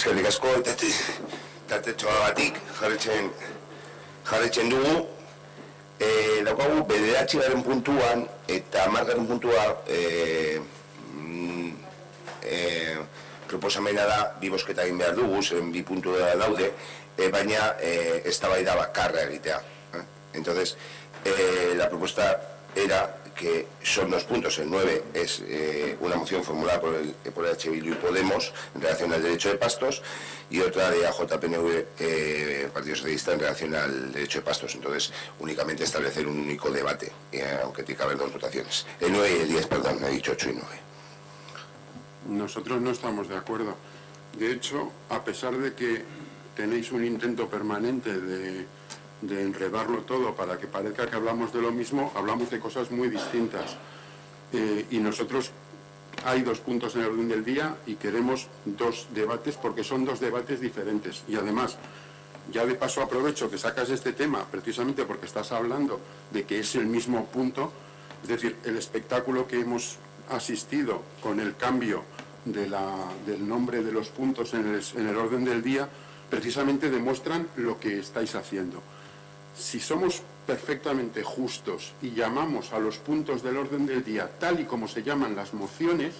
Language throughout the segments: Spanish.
Eskerrik asko, tatetxoagatik jarretzen dugu. Daukagu bederatzigarren puntuan eta 10. puntua proposamena da, bi bozketa egin behar dugu, zen bi puntu daude, baina eztabaida bakarra egitea. Entonces, la propuesta era que son 2 puntos. El 9 es una moción formulada por H. Bildu y Podemos en relación al derecho de pastos, y otra de AJPNV, Partido Socialista, en relación al derecho de pastos. Entonces, únicamente establecer un único debate, aunque tiene que haber 2 votaciones. El 9 y el 10, perdón, he dicho 8 y 9. Nosotros no estamos de acuerdo. De hecho, a pesar de que tenéis un intento permanente de enredarlo todo para que parezca que hablamos de lo mismo, hablamos de cosas muy distintas. Y nosotros hay 2 puntos en el orden del día y queremos 2 debates porque son 2 debates diferentes. Y además, ya de paso aprovecho que sacas este tema precisamente porque estás hablando de que es el mismo punto, es decir, el espectáculo que hemos asistido con el cambio del nombre de los puntos en el orden del día, precisamente demuestran lo que estáis haciendo. Si somos perfectamente justos y llamamos a los puntos del orden del día tal y como se llaman las mociones,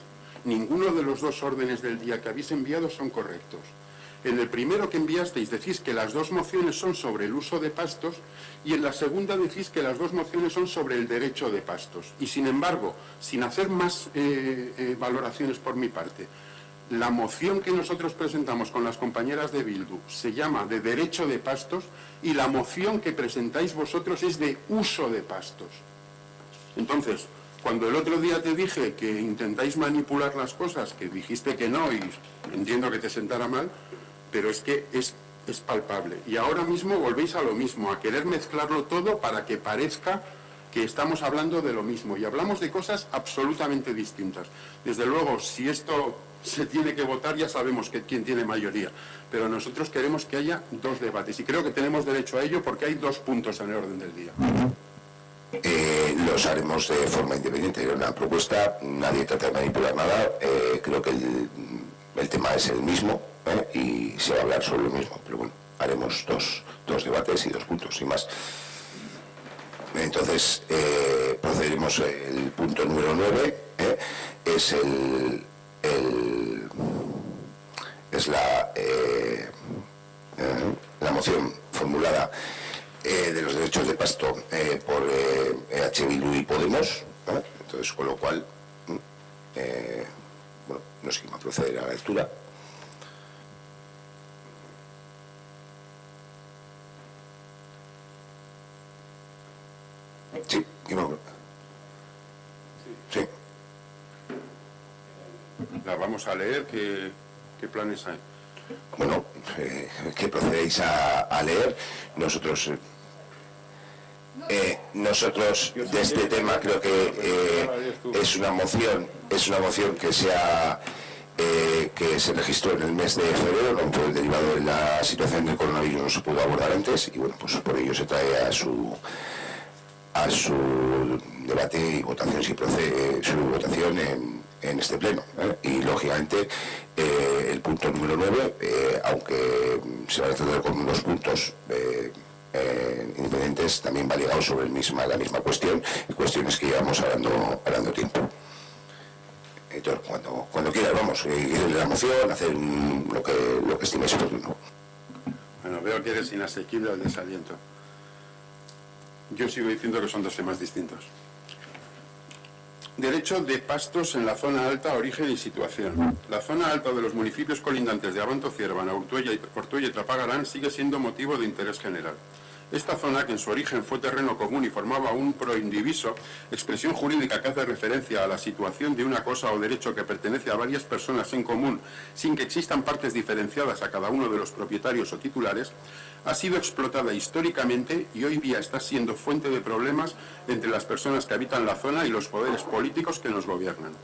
ninguno de los 2 órdenes del día que habéis enviado son correctos. En el primero que enviasteis decís que las 2 mociones son sobre el uso de pastos y en la segunda decís que las 2 mociones son sobre el derecho de pastos. Y sin embargo, sin hacer más valoraciones por mi parte, la moción que nosotros presentamos con las compañeras de Bildu se llama de derecho de pastos y la moción que presentáis vosotros es de uso de pastos. Entonces, cuando el otro día te dije que intentáis manipular las cosas, que dijiste que no y entiendo que te sentara mal, pero es que es palpable. Y ahora mismo volvéis a lo mismo, a querer mezclarlo todo para que parezca que estamos hablando de lo mismo. Y hablamos de cosas absolutamente distintas. Desde luego, si esto se tiene que votar, ya sabemos quién tiene mayoría. Pero nosotros queremos que haya 2 debates. Y creo que tenemos derecho a ello porque hay 2 puntos en el orden del día. Los haremos de forma independiente. Era una propuesta, nadie trata de manipular nada. Creo que el tema es el mismo, y se va a hablar sobre lo mismo. Pero bueno, haremos dos debates y 2 puntos, sin más. Entonces, procederemos. El punto número 9 es la moción formulada de los derechos de pasto por H. Bildu y Podemos, entonces, con lo cual, bueno, no sé quién va a proceder a la lectura. Sí, sí. La vamos a leer. ¿Qué planes hay? Bueno, que procedéis a leer. Nosotros de este tema creo que es una moción que se registró en el mes de febrero, ¿no? Por el derivado de la situación del coronavirus no se pudo abordar antes, y bueno, pues por ello se trae a su debate y votación, si procede su votación en este pleno, y lógicamente el punto número 9, aunque se van a tratar con 2 puntos independientes, también va ligado sobre la misma cuestión, y cuestiones que llevamos hablando tiempo. Entonces, cuando quieras, vamos, ir de la moción, hacer lo que estiméis oportuno. Bueno, veo que eres inasequible al desaliento. Yo sigo diciendo que son 2 temas distintos. Derecho de pastos en la zona alta, origen y situación. La zona alta de los municipios colindantes de Abanto, Ciervana, Ortuella y Trapagarán sigue siendo motivo de interés general. Esta zona, que en su origen fue terreno común y formaba un proindiviso, expresión jurídica que hace referencia a la situación de una cosa o derecho que pertenece a varias personas en común, sin que existan partes diferenciadas a cada uno de los propietarios o titulares, ha sido explotada históricamente y hoy día está siendo fuente de problemas entre las personas que habitan la zona y los poderes políticos que nos gobiernan.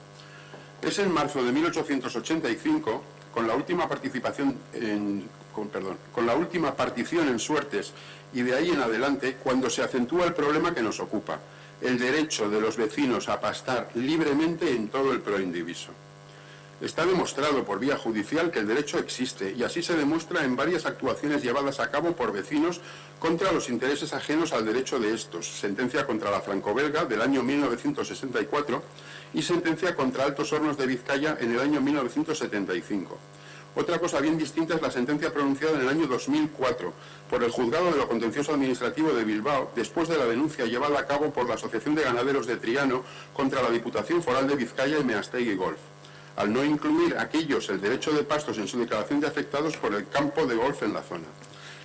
Es en marzo de 1885, con la última partición en suertes y de ahí en adelante, cuando se acentúa el problema que nos ocupa, el derecho de los vecinos a pastar libremente en todo el proindiviso. Está demostrado por vía judicial que el derecho existe y así se demuestra en varias actuaciones llevadas a cabo por vecinos contra los intereses ajenos al derecho de estos. Sentencia contra la franco-belga del año 1964 y sentencia contra Altos Hornos de Vizcaya en el año 1975. Otra cosa bien distinta es la sentencia pronunciada en el año 2004 por el Juzgado de lo Contencioso Administrativo de Bilbao, después de la denuncia llevada a cabo por la Asociación de Ganaderos de Triano contra la Diputación Foral de Vizcaya y Meastegue Golf, al no incluir aquellos el derecho de pastos en su declaración de afectados por el campo de golf en la zona.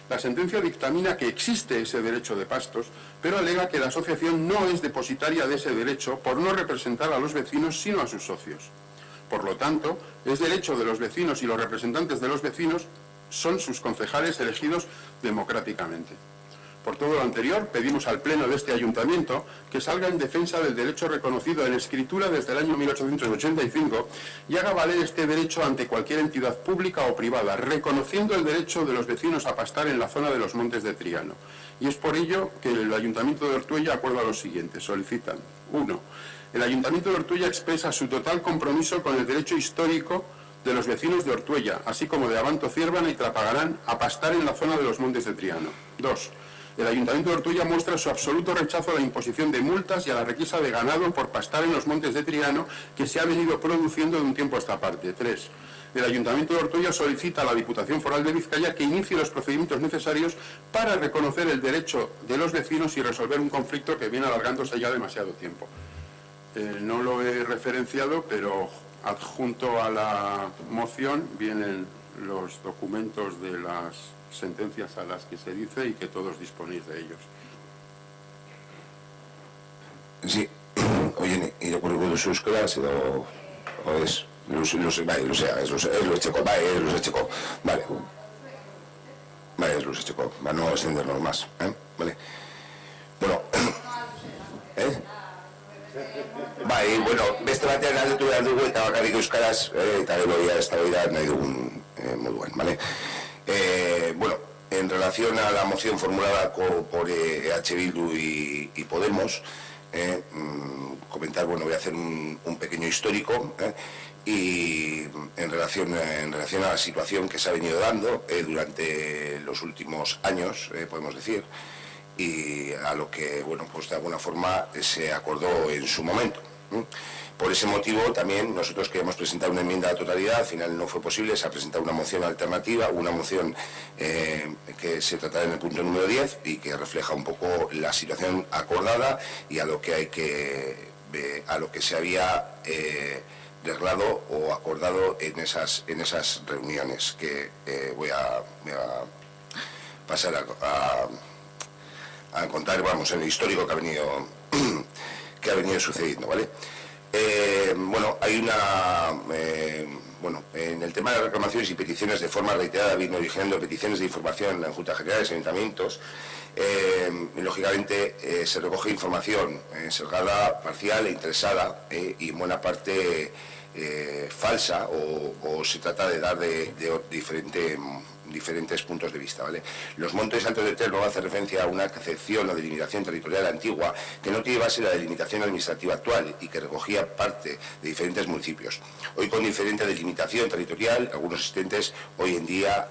La sentencia dictamina que existe ese derecho de pastos, pero alega que la asociación no es depositaria de ese derecho por no representar a los vecinos sino a sus socios. Por lo tanto, es derecho de los vecinos y los representantes de los vecinos son sus concejales elegidos democráticamente. Por todo lo anterior, pedimos al Pleno de este Ayuntamiento que salga en defensa del derecho reconocido en escritura desde el año 1885 y haga valer este derecho ante cualquier entidad pública o privada, reconociendo el derecho de los vecinos a pastar en la zona de los Montes de Triano. Y es por ello que el Ayuntamiento de Ortuella acuerda lo siguiente. Solicitan: 1. El Ayuntamiento de Ortuella expresa su total compromiso con el derecho histórico de los vecinos de Ortuella, así como de Abanto, Ciervana y Trapagarán, a pastar en la zona de los Montes de Triano. 2. El Ayuntamiento de Ortuella muestra su absoluto rechazo a la imposición de multas y a la requisa de ganado por pastar en los Montes de Triano que se ha venido produciendo de un tiempo a esta parte. 3. El Ayuntamiento de Ortuella solicita a la Diputación Foral de Vizcaya que inicie los procedimientos necesarios para reconocer el derecho de los vecinos y resolver un conflicto que viene alargándose ya demasiado tiempo. No lo he referenciado, pero adjunto a la moción vienen los documentos de las sentencias a las que se dice y que todos disponéis de ellos. Sí, oye, y de acuerdo con sus clases o es vale, es Luz Checo, para no extendernos más, vale. Bueno, bai, bueno, beste batean galdetu behar dugu eta bakarrik euskaraz, eta gero ya eztabaida nahi dugun moduan, ¿vale? Bueno, en relación a la moción formulada por EH Bildu y Podemos, comentar, bueno, voy a hacer un pequeño histórico, y en relación a la situación que se ha venido dando durante los últimos años, podemos decir, y a lo que, bueno, pues de alguna forma se acordó en su momento. Por ese motivo también nosotros queríamos presentar una enmienda a la totalidad, al final no fue posible, se ha presentado una moción alternativa, una moción que se tratará en el punto número 10 y que refleja un poco la situación acordada y a lo que hay que a lo que se había reglado o acordado en esas reuniones que voy a pasar a contar, vamos, en el histórico que ha venido sucediendo, ¿vale? Bueno, hay bueno, en el tema de reclamaciones y peticiones de forma reiterada viene originando peticiones de información en la Junta General de Ayuntamientos. Lógicamente se recoge información sesgada, parcial e interesada y en buena parte falsa o se trata de dar de diferentes puntos de vista, ¿vale? Los Montes Altos de Terno hace referencia a una concepción o delimitación territorial antigua que no tiene base en la delimitación administrativa actual y que recogía parte de diferentes municipios. Hoy con diferente delimitación territorial, algunos existentes hoy en día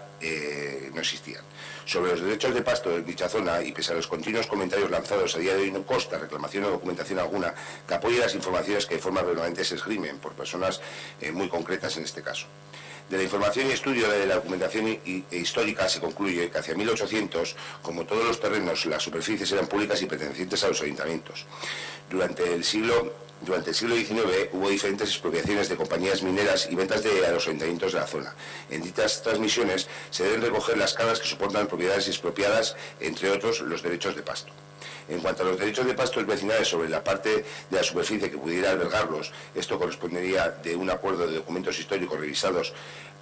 no existían. Sobre los derechos de pasto en dicha zona y pese a los continuos comentarios lanzados a día de hoy no consta reclamación o documentación alguna que apoye las informaciones que de forma permanente se esgrimen por personas muy concretas en este caso. De la información y estudio de la documentación histórica se concluye que hacia 1800, como todos los terrenos, las superficies eran públicas y pertenecientes a los ayuntamientos. Durante el siglo XIX hubo diferentes expropiaciones de compañías mineras y ventas a los ayuntamientos de la zona. En dichas transmisiones se deben recoger las cargas que soportan propiedades expropiadas, entre otros los derechos de pasto. En cuanto a los derechos de pastos vecinales sobre la parte de la superficie que pudiera albergarlos, esto correspondería de un acuerdo de documentos históricos revisados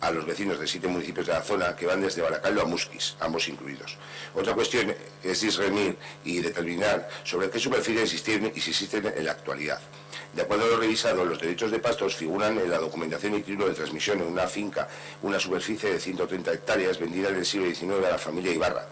a los vecinos de 7 municipios de la zona que van desde Baracaldo a Musquis, ambos incluidos. Otra cuestión es discernir y determinar sobre qué superficies existen y si existen en la actualidad. De acuerdo a lo revisado, los derechos de pastos figuran en la documentación y título de transmisión en una finca, una superficie de 130 hectáreas vendida en el siglo XIX a la familia Ibarra,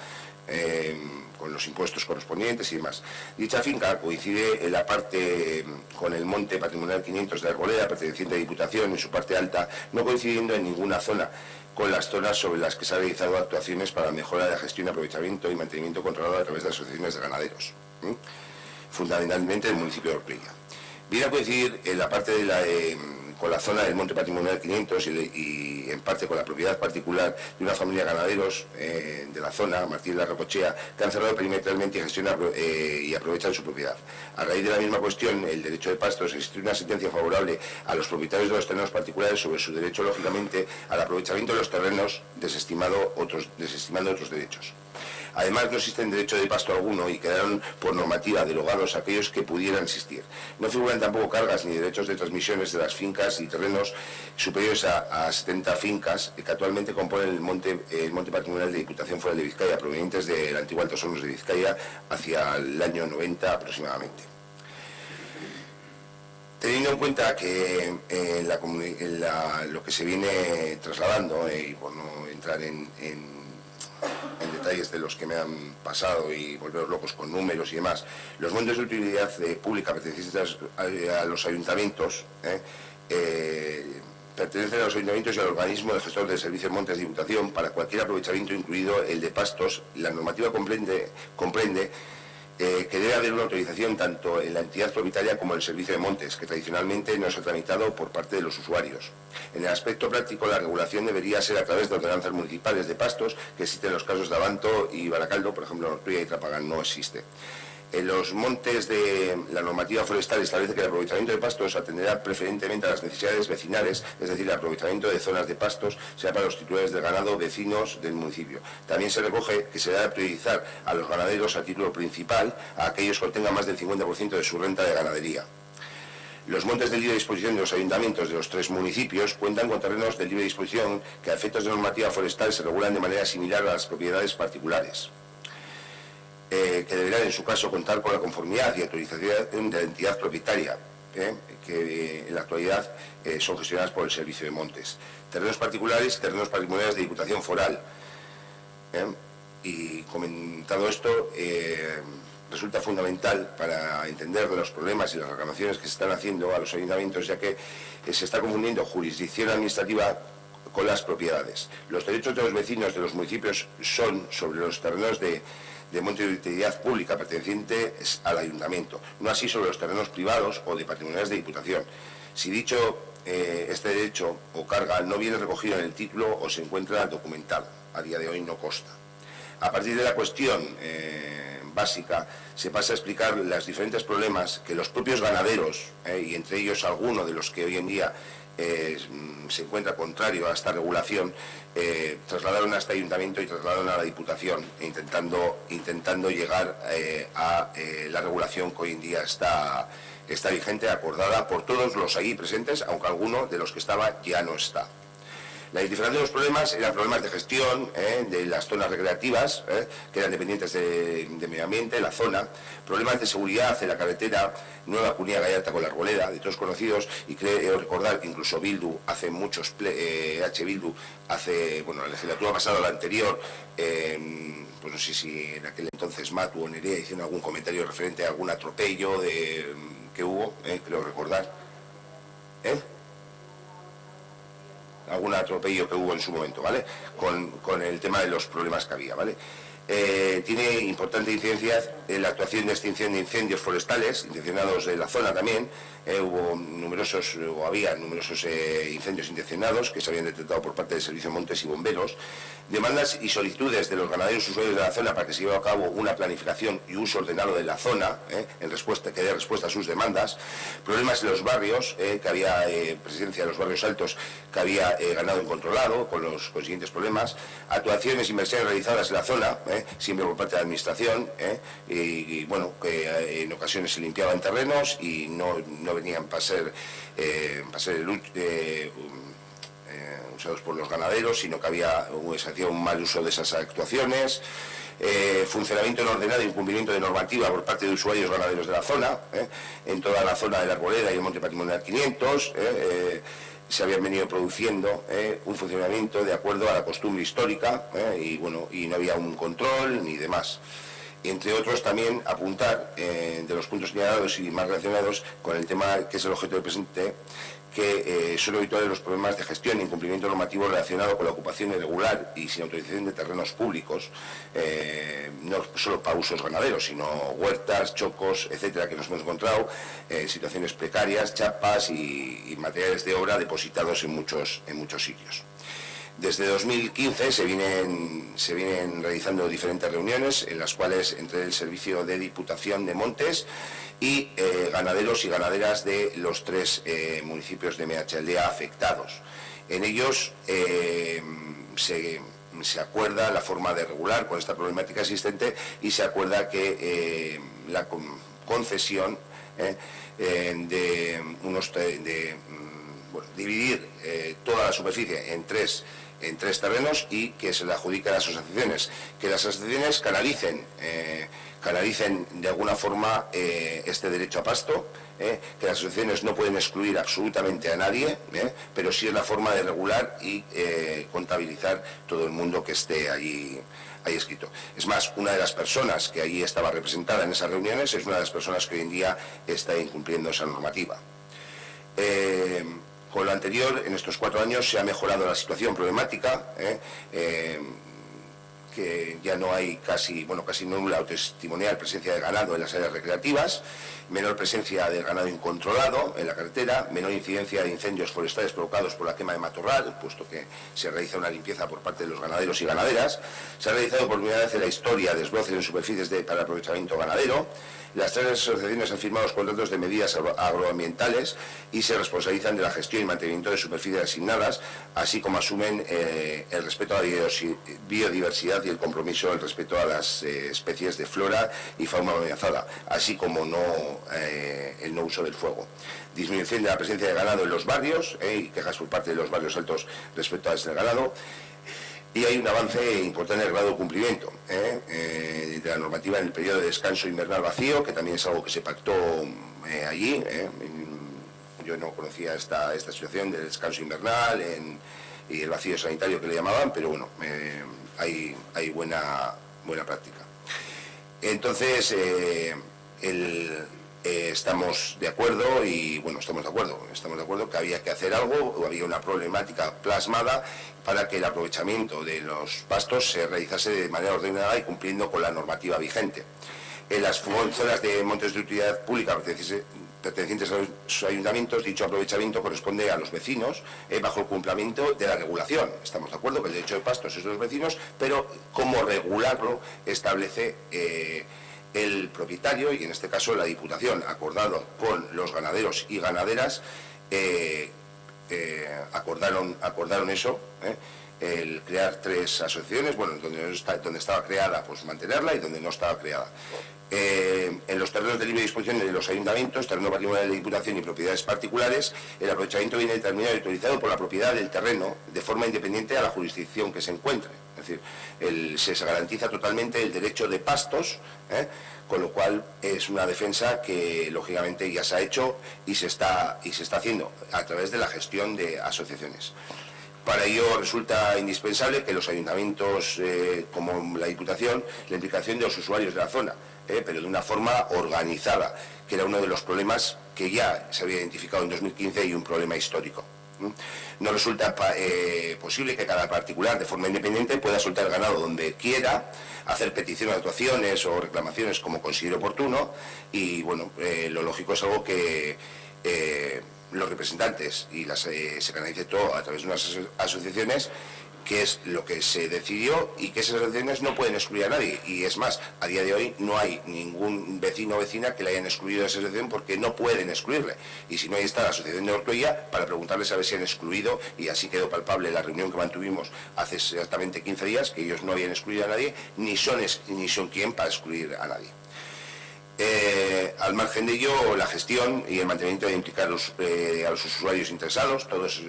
con los impuestos correspondientes y demás. Dicha finca coincide en la parte con el monte patrimonial 500 de Arboleda, perteneciente a Diputación, en su parte alta, no coincidiendo en ninguna zona con las zonas sobre las que se han realizado actuaciones para la mejora de la gestión, aprovechamiento y mantenimiento controlado a través de asociaciones de ganaderos, fundamentalmente el municipio de Ortuella. Viene a coincidir en la parte de con la zona del monte patrimonial 500 y en parte con la propiedad particular de una familia de ganaderos de la zona, Martín de la Rocochea, que han cerrado perimetralmente y gestionan y aprovechan su propiedad. A raíz de la misma cuestión, el derecho de pastos, existe una sentencia favorable a los propietarios de los terrenos particulares sobre su derecho, lógicamente, al aprovechamiento de los terrenos, desestimando otros derechos. Además, no existe derecho de pasto alguno y quedaron por normativa derogados aquellos que pudieran existir. No figuran tampoco cargas ni derechos de transmisiones de las fincas y terrenos superiores a 70 fincas que actualmente componen el monte patrimonial de Diputación Foral de Vizcaya, provenientes del antiguo Altos Hornos de Vizcaya hacia el año 90 aproximadamente. Teniendo en cuenta que lo que se viene trasladando, y por no entrar en detalles de los que me han pasado y volveros locos con números y demás, los montes de utilidad pública pertenecientes a los ayuntamientos pertenecen a los ayuntamientos y al organismo de gestor del servicio de montes de Diputación para cualquier aprovechamiento, incluido el de pastos. La normativa comprende que debe haber una autorización tanto en la entidad propietaria como en el servicio de montes, que tradicionalmente no se ha tramitado por parte de los usuarios. En el aspecto práctico, la regulación debería ser a través de ordenanzas municipales de pastos, que existen en los casos de Abanto y Baracaldo, por ejemplo, en Ortuella y Trapagán no existe. En los montes de la normativa forestal establece que el aprovechamiento de pastos atenderá preferentemente a las necesidades vecinales, es decir, el aprovechamiento de zonas de pastos sea para los titulares del ganado vecinos del municipio. También se recoge que se debe priorizar a los ganaderos a título principal, a aquellos que obtengan más del 50% de su renta de ganadería. Los montes de libre disposición de los ayuntamientos de los 3 municipios cuentan con terrenos de libre disposición que a efectos de normativa forestal se regulan de manera similar a las propiedades particulares. Que deberán en su caso contar con la conformidad y autorización de la entidad propietaria, que en la actualidad son gestionadas por el Servicio de Montes. Terrenos particulares y terrenos patrimoniales de Diputación Foral. Y comentado esto, resulta fundamental para entender los problemas y las reclamaciones que se están haciendo a los ayuntamientos, ya que se está confundiendo jurisdicción administrativa con las propiedades. Los derechos de los vecinos de los municipios son sobre los terrenos de monte de utilidad pública pertenecientes al ayuntamiento, no así sobre los terrenos privados o de patrimoniales de Diputación. Si dicho este derecho o carga no viene recogido en el título o se encuentra documentado, a día de hoy no consta. A partir de la cuestión básica se pasa a explicar los diferentes problemas que los propios ganaderos, y entre ellos algunos de los que hoy en día se encuentra contrario a esta regulación, trasladaron a este ayuntamiento y trasladaron a la Diputación, intentando llegar a la regulación que hoy en día está vigente, acordada por todos los allí presentes, aunque alguno de los que estaba ya no está. La diferencia de los problemas eran problemas de gestión de las zonas recreativas, que eran dependientes de medio ambiente, la zona, problemas de seguridad en la carretera Nueva Cunía Gallarta con la Arboleda, de todos conocidos, y creo recordar que incluso Bildu hace muchos, Bildu hace, bueno, la legislatura pasada, la anterior, pues no sé si en aquel entonces Matu o Nerea hicieron algún comentario referente a algún atropello que hubo, creo recordar. Algún atropello que hubo en su momento, ¿vale? Con el tema de los problemas que había, ¿vale? Tiene importante incidencia en la actuación de extinción de incendios forestales, intencionados de la zona también. Había numerosos incendios intencionados que se habían detectado por parte del Servicio de Montes y Bomberos. Demandas y solicitudes de los ganaderos usuarios de la zona para que se lleve a cabo una planificación y uso ordenado de la zona, que dé respuesta a sus demandas. Problemas en los barrios, que había presencia de los barrios altos, que había ganado incontrolado, con los consiguientes problemas. Actuaciones, inversiones realizadas en la zona, siempre por parte de la administración, y bueno, que en ocasiones se limpiaban terrenos y no venían para ser usados por los ganaderos, sino que se hacía un mal uso de esas actuaciones. Funcionamiento no ordenado e incumplimiento de normativa por parte de usuarios ganaderos de la zona, en toda la zona de la Arboleda y el Monte Patrimonial 500, se habían venido produciendo un funcionamiento de acuerdo a la costumbre histórica, y bueno, y no había un control ni demás. entre otros también apuntar de los puntos señalados y más relacionados con el tema que es el objeto del presente, que son habituales los problemas de gestión e incumplimiento normativo relacionado con la ocupación irregular y sin autorización de terrenos públicos, no solo para usos ganaderos, sino huertas, chocos, etcétera, que nos hemos encontrado, situaciones precarias, chapas y materiales de obra depositados en muchos sitios. Desde 2015 se vienen realizando diferentes reuniones en las cuales entre el Servicio de Diputación de Montes y ganaderos y ganaderas de los 3 municipios de Meatzaldea afectados. En ellos se acuerda la forma de regular con esta problemática existente y se acuerda que la concesión dividir toda la superficie en tres terrenos y que se le adjudique a las asociaciones, que las asociaciones canalicen de alguna forma este derecho a pasto, que las asociaciones no pueden excluir absolutamente a nadie, pero sí es la forma de regular y contabilizar todo el mundo que esté allí escrito. Es más, una de las personas que allí estaba representada en esas reuniones es una de las personas que hoy en día está incumpliendo esa normativa. Con lo anterior, en estos 4 años se ha mejorado la situación problemática, que ya no hay casi nula o testimonial presencia de ganado en las áreas recreativas, menor presencia del ganado incontrolado en la carretera, menor incidencia de incendios forestales provocados por la quema de matorral, puesto que se realiza una limpieza por parte de los ganaderos y ganaderas. Se ha realizado por primera vez en la historia desbroces en superficies para aprovechamiento ganadero. Las 3 asociaciones han firmado los contratos de medidas agroambientales y se responsabilizan de la gestión y mantenimiento de superficies asignadas, así como asumen el respeto a la biodiversidad y el compromiso del respeto a las especies de flora y fauna amenazada, así como el no uso del fuego. Disminución de la presencia de ganado en los barrios y quejas por parte de los barrios altos respecto a este ganado. Y hay un avance importante en el grado de cumplimiento de la normativa en el periodo de descanso invernal vacío, que también es algo que se pactó allí. Yo no conocía esta situación del descanso invernal y el vacío sanitario que le llamaban, pero bueno, hay buena práctica. Entonces, estamos de acuerdo estamos de acuerdo que había que hacer algo, o había una problemática plasmada para que el aprovechamiento de los pastos se realizase de manera ordenada y cumpliendo con la normativa vigente. En las zonas de montes de utilidad pública pertenecientes a los ayuntamientos, dicho aprovechamiento corresponde a los vecinos bajo el cumplimiento de la regulación. Estamos de acuerdo que el derecho de pastos es de los vecinos, pero cómo regularlo establece el propietario, y en este caso la Diputación, acordado con los ganaderos y ganaderas, acordaron eso, el crear 3 asociaciones, donde estaba creada, pues mantenerla, y donde no estaba creada. En los terrenos de libre disposición de los ayuntamientos, terreno patrimonial de Diputación y propiedades particulares, el aprovechamiento viene determinado y autorizado por la propiedad del terreno de forma independiente a la jurisdicción que se encuentre. Es decir, se garantiza totalmente el derecho de pastos, con lo cual es una defensa que lógicamente ya se ha hecho y se está haciendo a través de la gestión de asociaciones. Para ello resulta indispensable que los ayuntamientos, como la Diputación, la implicación de los usuarios de la zona, pero de una forma organizada, que era uno de los problemas que ya se había identificado en 2015 y un problema histórico. No resulta posible que cada particular de forma independiente pueda soltar el ganado donde quiera, hacer peticiones de actuaciones o reclamaciones como considere oportuno, y bueno, lo lógico es algo que los representantes y se canalice todo a través de unas asociaciones, que es lo que se decidió, y que esas asociaciones no pueden excluir a nadie. Y es más, a día de hoy no hay ningún vecino o vecina que le hayan excluido de esa asociación, porque no pueden excluirle. Y si no, ahí está la asociación de Ortuella para preguntarles a ver si han excluido, y así quedó palpable la reunión que mantuvimos hace exactamente 15 días, que ellos no habían excluido a nadie, ni son quien para excluir a nadie. Al margen de ello, la gestión y el mantenimiento de implicar a los usuarios interesados, todos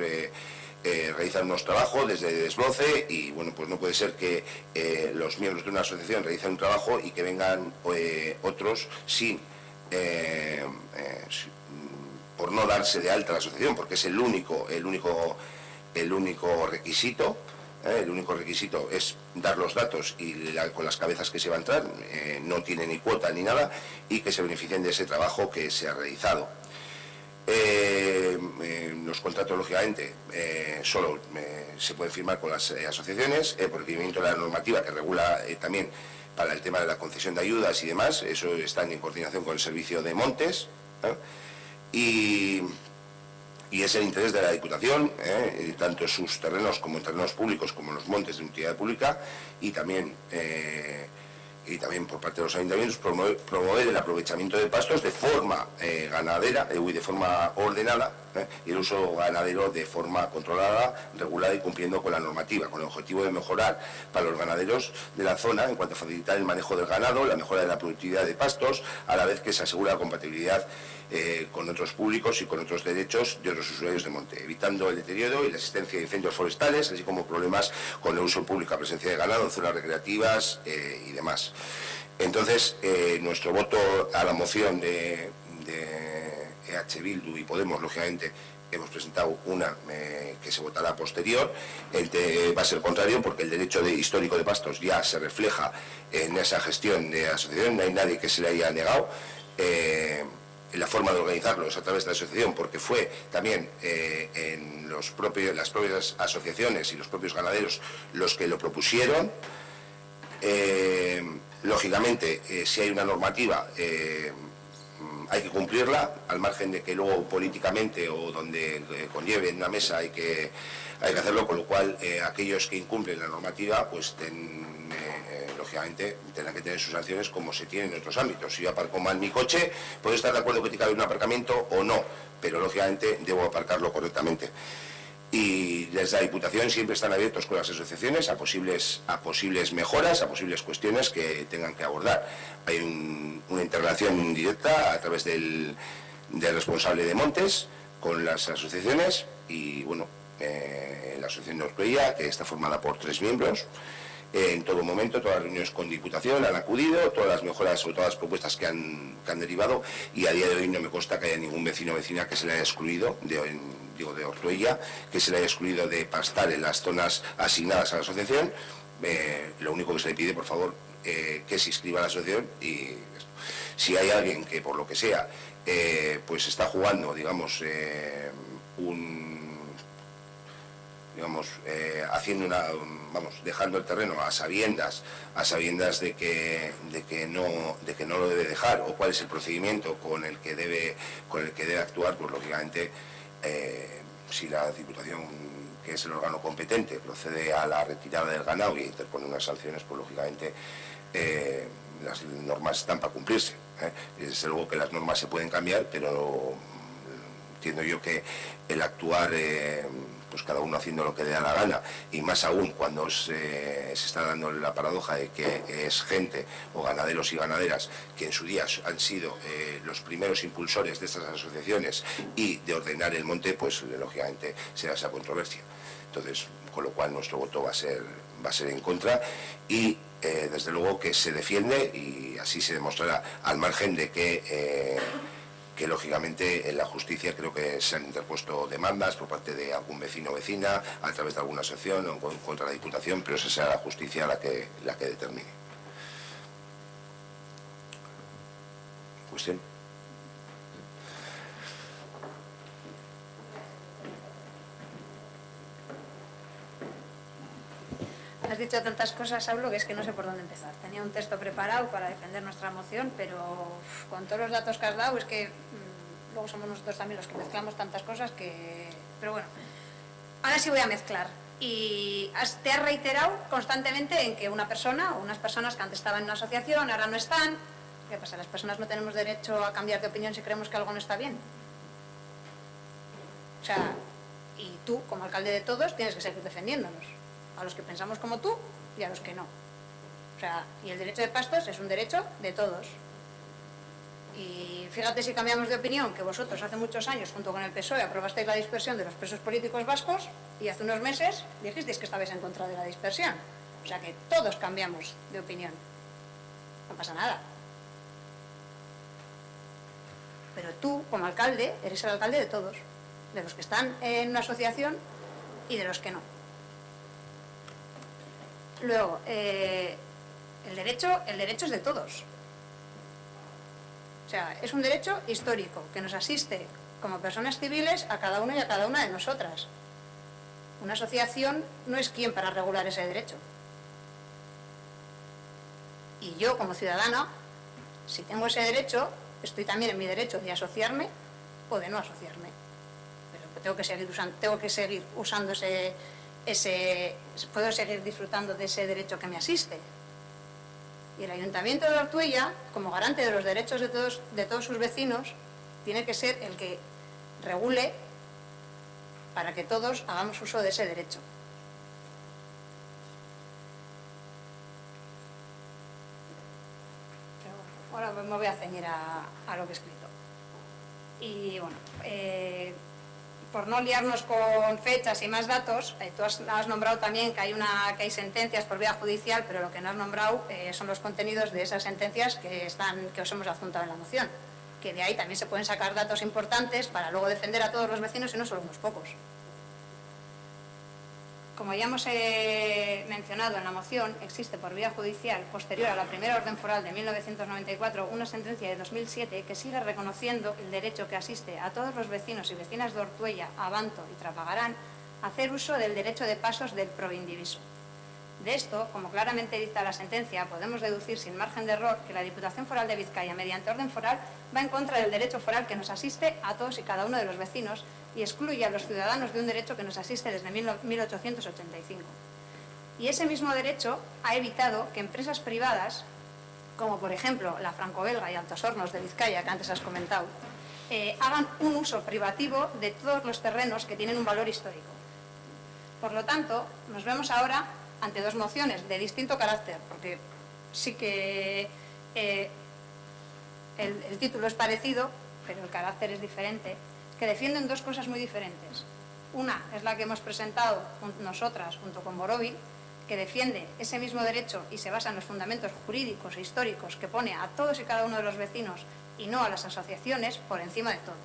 realizan unos trabajos desde desbroce, y bueno, pues no puede ser que los miembros de una asociación realicen un trabajo y que vengan otros por no darse de alta la asociación, porque es el único requisito El único requisito es dar los datos y con las cabezas que se va a entrar, no tiene ni cuota ni nada, y que se beneficien de ese trabajo que se ha realizado. Los contratos, lógicamente, solo se pueden firmar con las asociaciones. El procedimiento de la normativa que regula también para el tema de la concesión de ayudas y demás, eso está en coordinación con el servicio de montes, y es el interés de la Diputación, tanto en sus terrenos como en terrenos públicos como en los montes de utilidad pública, y también por parte de los ayuntamientos promover el aprovechamiento de pastos de forma ganadera, de forma ordenada, y el uso ganadero de forma controlada, regulada y cumpliendo con la normativa, con el objetivo de mejorar para los ganaderos de la zona en cuanto a facilitar el manejo del ganado, la mejora de la productividad de pastos, a la vez que se asegura la compatibilidad con otros públicos y con otros derechos de otros usuarios de monte, evitando el deterioro y la existencia de incendios forestales, así como problemas con el uso público, la presencia de ganado en zonas recreativas y demás. Entonces, nuestro voto a la moción de EH Bildu y Podemos, lógicamente, hemos presentado una que se votará posterior, va a ser contrario porque el derecho histórico de pastos ya se refleja en esa gestión de asociación, no hay nadie que se le haya negado. La forma de organizarlo es a través de la asociación, porque fue también en las propias asociaciones y los propios ganaderos los que lo propusieron. Lógicamente, si hay una normativa, hay que cumplirla, al margen de que luego políticamente o donde conlleve en una mesa hay que hacerlo, con lo cual aquellos que incumplen la normativa, pues lógicamente tendrán que tener sus sanciones como se tiene en otros ámbitos. Si yo aparco mal mi coche, puedo estar de acuerdo que tiene que haber un aparcamiento o no, pero lógicamente debo aparcarlo correctamente. Y desde la Diputación siempre están abiertos con las asociaciones a posibles mejoras, a posibles cuestiones que tengan que abordar. Hay una integración directa a través del responsable de montes con las asociaciones y, bueno, la asociación de Ortuella, que está formada por 3 miembros. En todo momento, todas las reuniones con Diputación han acudido, todas las mejoras o todas las propuestas que han derivado, y a día de hoy no me consta que haya ningún vecino o vecina que se le haya excluido, de Ortuella, que se le haya excluido de pastar en las zonas asignadas a la asociación. Lo único que se le pide, por favor, que se inscriba a la asociación, y si hay alguien que, por lo que sea, pues está jugando, digamos, haciendo dejando el terreno a sabiendas de que no lo debe dejar, o cuál es el procedimiento con el que debe actuar, pues lógicamente, si la Diputación, que es el órgano competente, procede a la retirada del ganado y interpone unas sanciones, pues lógicamente las normas están para cumplirse. Desde luego que las normas se pueden cambiar, pero entiendo yo que el actuar, pues cada uno haciendo lo que le da la gana, y más aún cuando se está dando la paradoja de que es gente o ganaderos y ganaderas que en su día han sido los primeros impulsores de estas asociaciones y de ordenar el monte, pues lógicamente será esa controversia. Entonces, con lo cual nuestro voto va a ser en contra, y desde luego que se defiende, y así se demostrará, al margen de que lógicamente en la justicia creo que se han interpuesto demandas por parte de algún vecino o vecina a través de alguna asociación o contra la Diputación, pero esa será la justicia la que determine. ¿Cuestión? Has dicho tantas cosas, Saulo, que es que no sé por dónde empezar. Tenía un texto preparado para defender nuestra moción, pero con todos los datos que has dado, es que luego somos nosotros también los que mezclamos tantas cosas que... Pero bueno, ahora sí voy a mezclar. Y te has reiterado constantemente en que una persona o unas personas que antes estaban en una asociación, ahora no están. ¿Qué pasa? ¿Las personas no tenemos derecho a cambiar de opinión si creemos que algo no está bien? O sea, y tú, como alcalde de todos, tienes que seguir defendiéndonos. A los que pensamos como tú y a los que no. O sea, y el derecho de pastos es un derecho de todos. Y fíjate si cambiamos de opinión, que vosotros hace muchos años, junto con el PSOE, aprobasteis la dispersión de los presos políticos vascos, y hace unos meses dijisteis que estabais en contra de la dispersión. O sea que todos cambiamos de opinión. No pasa nada. Pero tú, como alcalde, eres el alcalde de todos. De los que están en una asociación y de los que no. Luego, el derecho es de todos. O sea, es un derecho histórico que nos asiste como personas civiles a cada uno y a cada una de nosotras. Una asociación no es quien para regular ese derecho. Y yo, como ciudadana, si tengo ese derecho, estoy también en mi derecho de asociarme o de no asociarme. Pero tengo que seguir usando puedo seguir disfrutando de ese derecho que me asiste. Y el Ayuntamiento de Ortuella, como garante de los derechos de todos sus vecinos, tiene que ser el que regule para que todos hagamos uso de ese derecho. Pero bueno, ahora me voy a ceñir a lo que he escrito. Y bueno, por no liarnos con fechas y más datos, tú has nombrado también que hay sentencias por vía judicial, pero lo que no has nombrado son los contenidos de esas sentencias que os hemos adjuntado en la moción, que de ahí también se pueden sacar datos importantes para luego defender a todos los vecinos y no solo unos pocos. Como ya hemos mencionado en la moción, existe por vía judicial, posterior a la primera orden foral de 1994, una sentencia de 2007 que sigue reconociendo el derecho que asiste a todos los vecinos y vecinas de Ortuella, Abanto y Trapagarán a hacer uso del derecho de pasos del proindiviso. De esto, como claramente dicta la sentencia, podemos deducir sin margen de error que la Diputación Foral de Vizcaya, mediante orden foral, va en contra del derecho foral que nos asiste a todos y cada uno de los vecinos y excluye a los ciudadanos de un derecho que nos asiste desde 1885. Y ese mismo derecho ha evitado que empresas privadas, como por ejemplo la Franco-Belga y Altos Hornos de Vizcaya, que antes has comentado, hagan un uso privativo de todos los terrenos que tienen un valor histórico. Por lo tanto, nos vemos ahora ante dos mociones de distinto carácter, porque sí que el título es parecido, pero el carácter es diferente, que defienden dos cosas muy diferentes. Una es la que hemos presentado nosotras junto con Borobil, que defiende ese mismo derecho y se basa en los fundamentos jurídicos e históricos que pone a todos y cada uno de los vecinos y no a las asociaciones por encima de todo.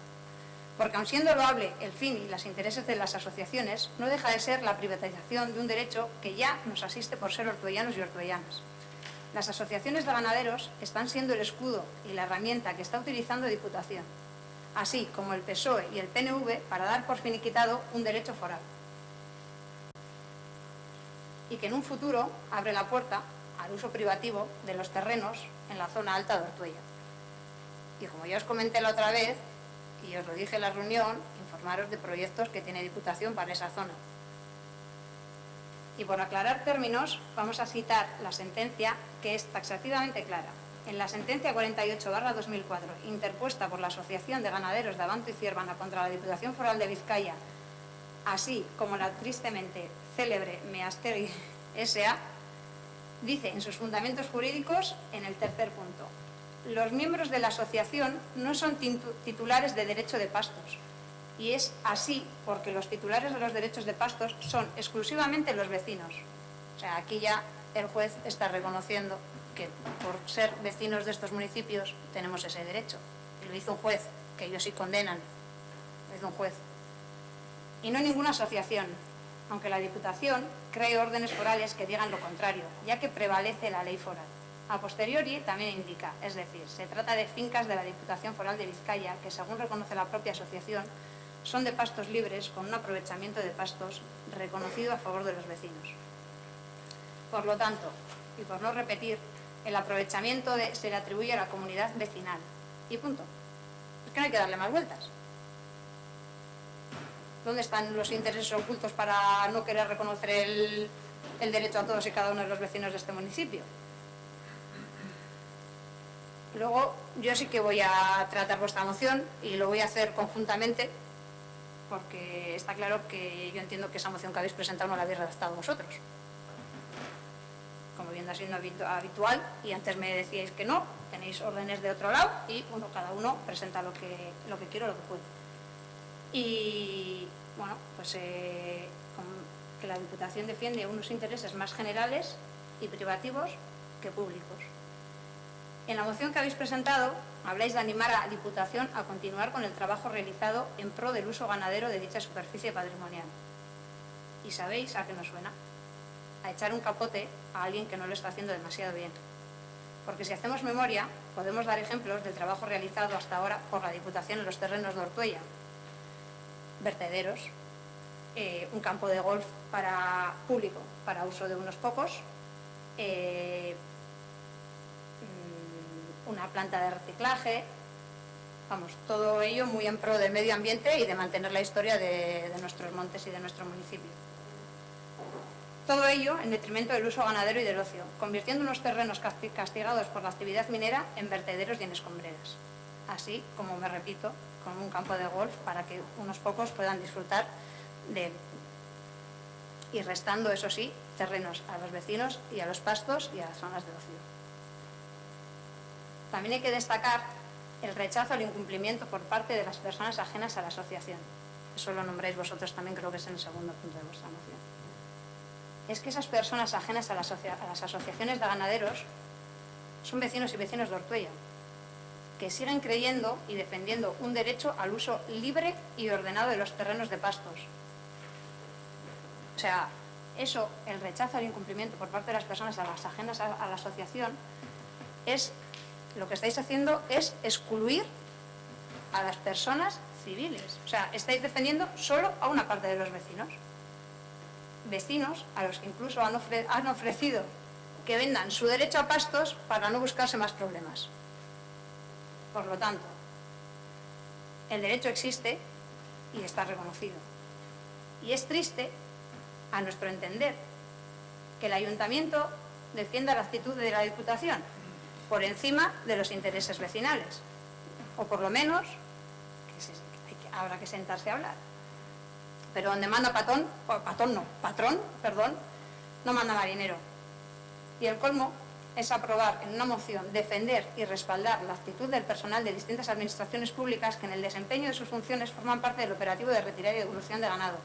Porque aun siendo loable el fin y los intereses de las asociaciones, no deja de ser la privatización de un derecho que ya nos asiste por ser ortuellanos y ortuellanas. Las asociaciones de ganaderos están siendo el escudo y la herramienta que está utilizando Diputación, así como el PSOE y el PNV para dar por finiquitado un derecho foral. Y que en un futuro abre la puerta al uso privativo de los terrenos en la zona alta de Ortuella. Y como ya os comenté la otra vez, y os lo dije en la reunión, informaros de proyectos que tiene Diputación para esa zona. Y por aclarar términos, vamos a citar la sentencia, que es taxativamente clara. En la sentencia 48/2004, interpuesta por la Asociación de Ganaderos de Abanto y Ciervana contra la Diputación Foral de Vizcaya, así como la tristemente célebre Meastegui S.A., dice en sus fundamentos jurídicos, en el tercer punto: los miembros de la asociación no son titulares de derecho de pastos, y es así porque los titulares de los derechos de pastos son exclusivamente los vecinos. O sea, aquí ya el juez está reconociendo que por ser vecinos de estos municipios tenemos ese derecho. Y lo hizo un juez, que ellos sí condenan, lo hizo un juez. Y no ninguna asociación, aunque la Diputación cree órdenes forales que digan lo contrario, ya que prevalece la ley foral. A posteriori también indica, es decir, se trata de fincas de la Diputación Foral de Vizcaya que, según reconoce la propia asociación, son de pastos libres con un aprovechamiento de pastos reconocido a favor de los vecinos. Por lo tanto, y por no repetir, el aprovechamiento se le atribuye a la comunidad vecinal. Y punto. Es que no hay que darle más vueltas. ¿Dónde están los intereses ocultos para no querer reconocer el derecho a todos y cada uno de los vecinos de este municipio? Luego, yo sí que voy a tratar vuestra moción y lo voy a hacer conjuntamente, porque está claro que yo entiendo que esa moción que habéis presentado no la habéis redactado vosotros, como viendo siendo habitual, y antes me decíais que no, tenéis órdenes de otro lado y bueno, cada uno presenta lo que quiere o lo que puede. Y bueno, pues que la Diputación defiende unos intereses más generales y privativos que públicos. En la moción que habéis presentado habláis de animar a la Diputación a continuar con el trabajo realizado en pro del uso ganadero de dicha superficie patrimonial. ¿Y sabéis a qué nos suena? a echar un capote a alguien que no lo está haciendo demasiado bien. Porque si hacemos memoria, podemos dar ejemplos del trabajo realizado hasta ahora por la Diputación en los terrenos de Ortuella. Vertederos, un campo de golf público para uso de unos pocos, una planta de reciclaje, vamos, todo ello muy en pro del medio ambiente y de mantener la historia de nuestros montes y de nuestro municipio. Todo ello en detrimento del uso ganadero y del ocio, convirtiendo unos terrenos castigados por la actividad minera en vertederos y en escombreras. Así como, me repito, con un campo de golf para que unos pocos puedan disfrutar de él. Y restando, eso sí, terrenos a los vecinos y a los pastos y a las zonas de ocio. También hay que destacar el rechazo al incumplimiento por parte de las personas ajenas a la asociación. Eso lo nombráis vosotros también, creo que es en el segundo punto de vuestra moción. Es que esas personas ajenas a las asociaciones de ganaderos son vecinos y vecinos de Ortuella, que siguen creyendo y defendiendo un derecho al uso libre y ordenado de los terrenos de pastos. O sea, eso, el rechazo al incumplimiento por parte de las personas ajenas a la asociación, lo que estáis haciendo es excluir a las personas civiles. O sea, estáis defendiendo solo a una parte de los vecinos. Vecinos a los que incluso han ofrecido que vendan su derecho a pastos para no buscarse más problemas. Por lo tanto, el derecho existe y está reconocido. Y es triste, a nuestro entender, que el Ayuntamiento defienda la actitud de la Diputación por encima de los intereses vecinales. O por lo menos, habrá que sentarse a hablar. Pero donde manda patrón, no manda marinero. Y el colmo es aprobar en una moción, defender y respaldar la actitud del personal de distintas administraciones públicas que en el desempeño de sus funciones forman parte del operativo de retirada y devolución de ganado.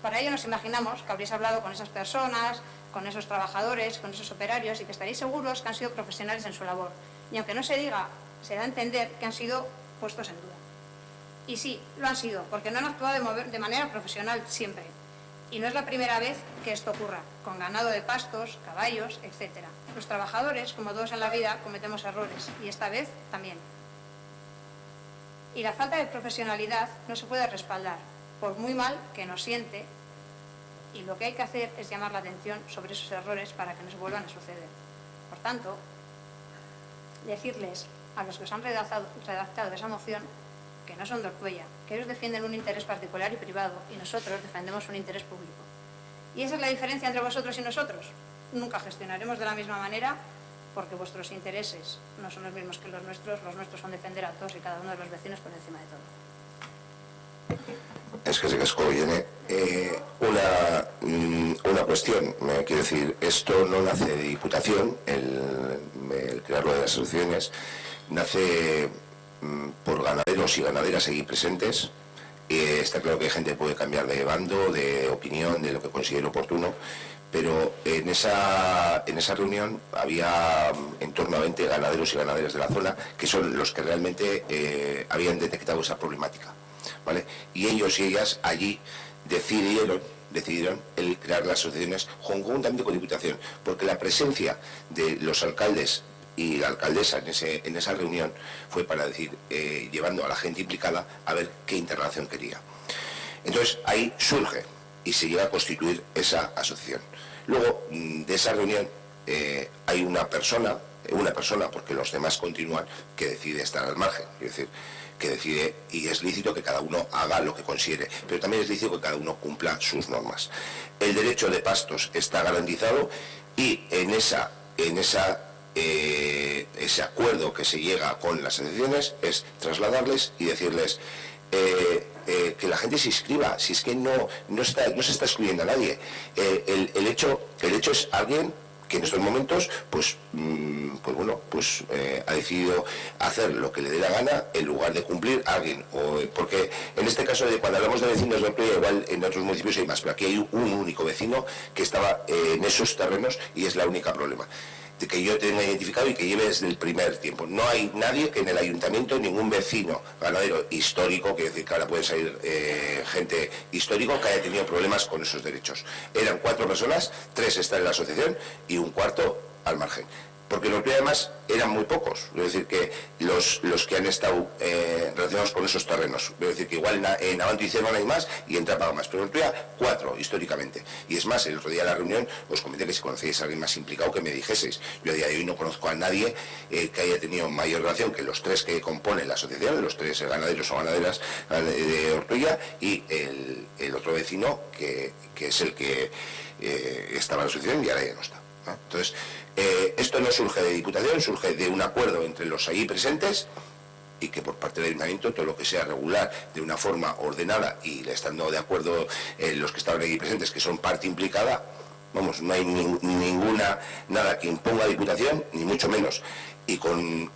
Para ello nos imaginamos que habréis hablado con esas personas, con esos trabajadores, con esos operarios y que estaréis seguros que han sido profesionales en su labor. Y aunque no se diga, se da a entender que han sido puestos en duda. Y sí, lo han sido, porque no han actuado de manera profesional siempre. Y no es la primera vez que esto ocurra, con ganado de pastos, caballos, etc. Los trabajadores, como todos en la vida, cometemos errores, y esta vez también. Y la falta de profesionalidad no se puede respaldar, por muy mal que nos siente, y lo que hay que hacer es llamar la atención sobre esos errores para que no se vuelvan a suceder. Por tanto, decirles a los que os han redactado esa moción que no son de Ortuella, que ellos defienden un interés particular y privado y nosotros defendemos un interés público. Y esa es la diferencia entre vosotros y nosotros. Nunca gestionaremos de la misma manera porque vuestros intereses no son los mismos que los nuestros son defender a todos y cada uno de los vecinos por encima de todo. Es que viene una cuestión, quiero decir, esto no nace de Diputación, el crearlo de las asociaciones, nace por ganaderos y ganaderas aquí presentes. Está claro que gente puede cambiar de bando, de opinión, de lo que considere oportuno, pero en esa reunión había en torno a 20 ganaderos y ganaderas de la zona que son los que realmente habían detectado esa problemática, ¿vale? Y ellos y ellas allí decidieron el crear las asociaciones conjuntamente con Diputación, porque la presencia de los alcaldes y la alcaldesa en esa reunión fue para decir, llevando a la gente implicada a ver qué integración quería. Entonces ahí surge y se llega a constituir esa asociación. Luego de esa reunión hay una persona, porque los demás continúan, que decide estar al margen, es decir, que decide, y es lícito que cada uno haga lo que considere, pero también es lícito que cada uno cumpla sus normas. El derecho de pastos está garantizado y en ese acuerdo que se llega con las asociaciones es trasladarles y decirles que la gente se inscriba, si es que no se está excluyendo a nadie. El hecho es alguien que en estos momentos ha decidido hacer lo que le dé la gana en lugar de cumplir a alguien, porque en este caso, cuando hablamos de vecinos de Ortuella, igual en otros municipios hay más, pero aquí hay un único vecino que estaba en esos terrenos y es la única problema. que yo tenga identificado y que lleve desde el primer tiempo. No hay nadie que en el ayuntamiento, ningún vecino ganadero histórico, quiere decir que ahora puede salir gente histórico, que haya tenido problemas con esos derechos. Eran 4 personas, 3 están en la asociación y un cuarto al margen. Porque los que además eran muy pocos, es decir, que los que han estado relacionados con esos terrenos, es decir, que igual en Avanto y Cervón hay más y en Trápaga más, pero en Ortuella 4 históricamente. Y es más, el otro día en la reunión os comenté que si conocíais a alguien más implicado que me dijeseis. Yo a día de hoy no conozco a nadie que haya tenido mayor relación que los 3 que componen la asociación, los 3 ganaderos o ganaderas de Ortuella y el otro vecino que es el que estaba en la asociación y ahora ya no está. Entonces, esto no surge de Diputación, surge de un acuerdo entre los allí presentes y que por parte del Ayuntamiento todo lo que sea regular de una forma ordenada y estando de acuerdo los que estaban allí presentes, que son parte implicada, vamos, no hay ninguna, nada que imponga a Diputación, ni mucho menos, y con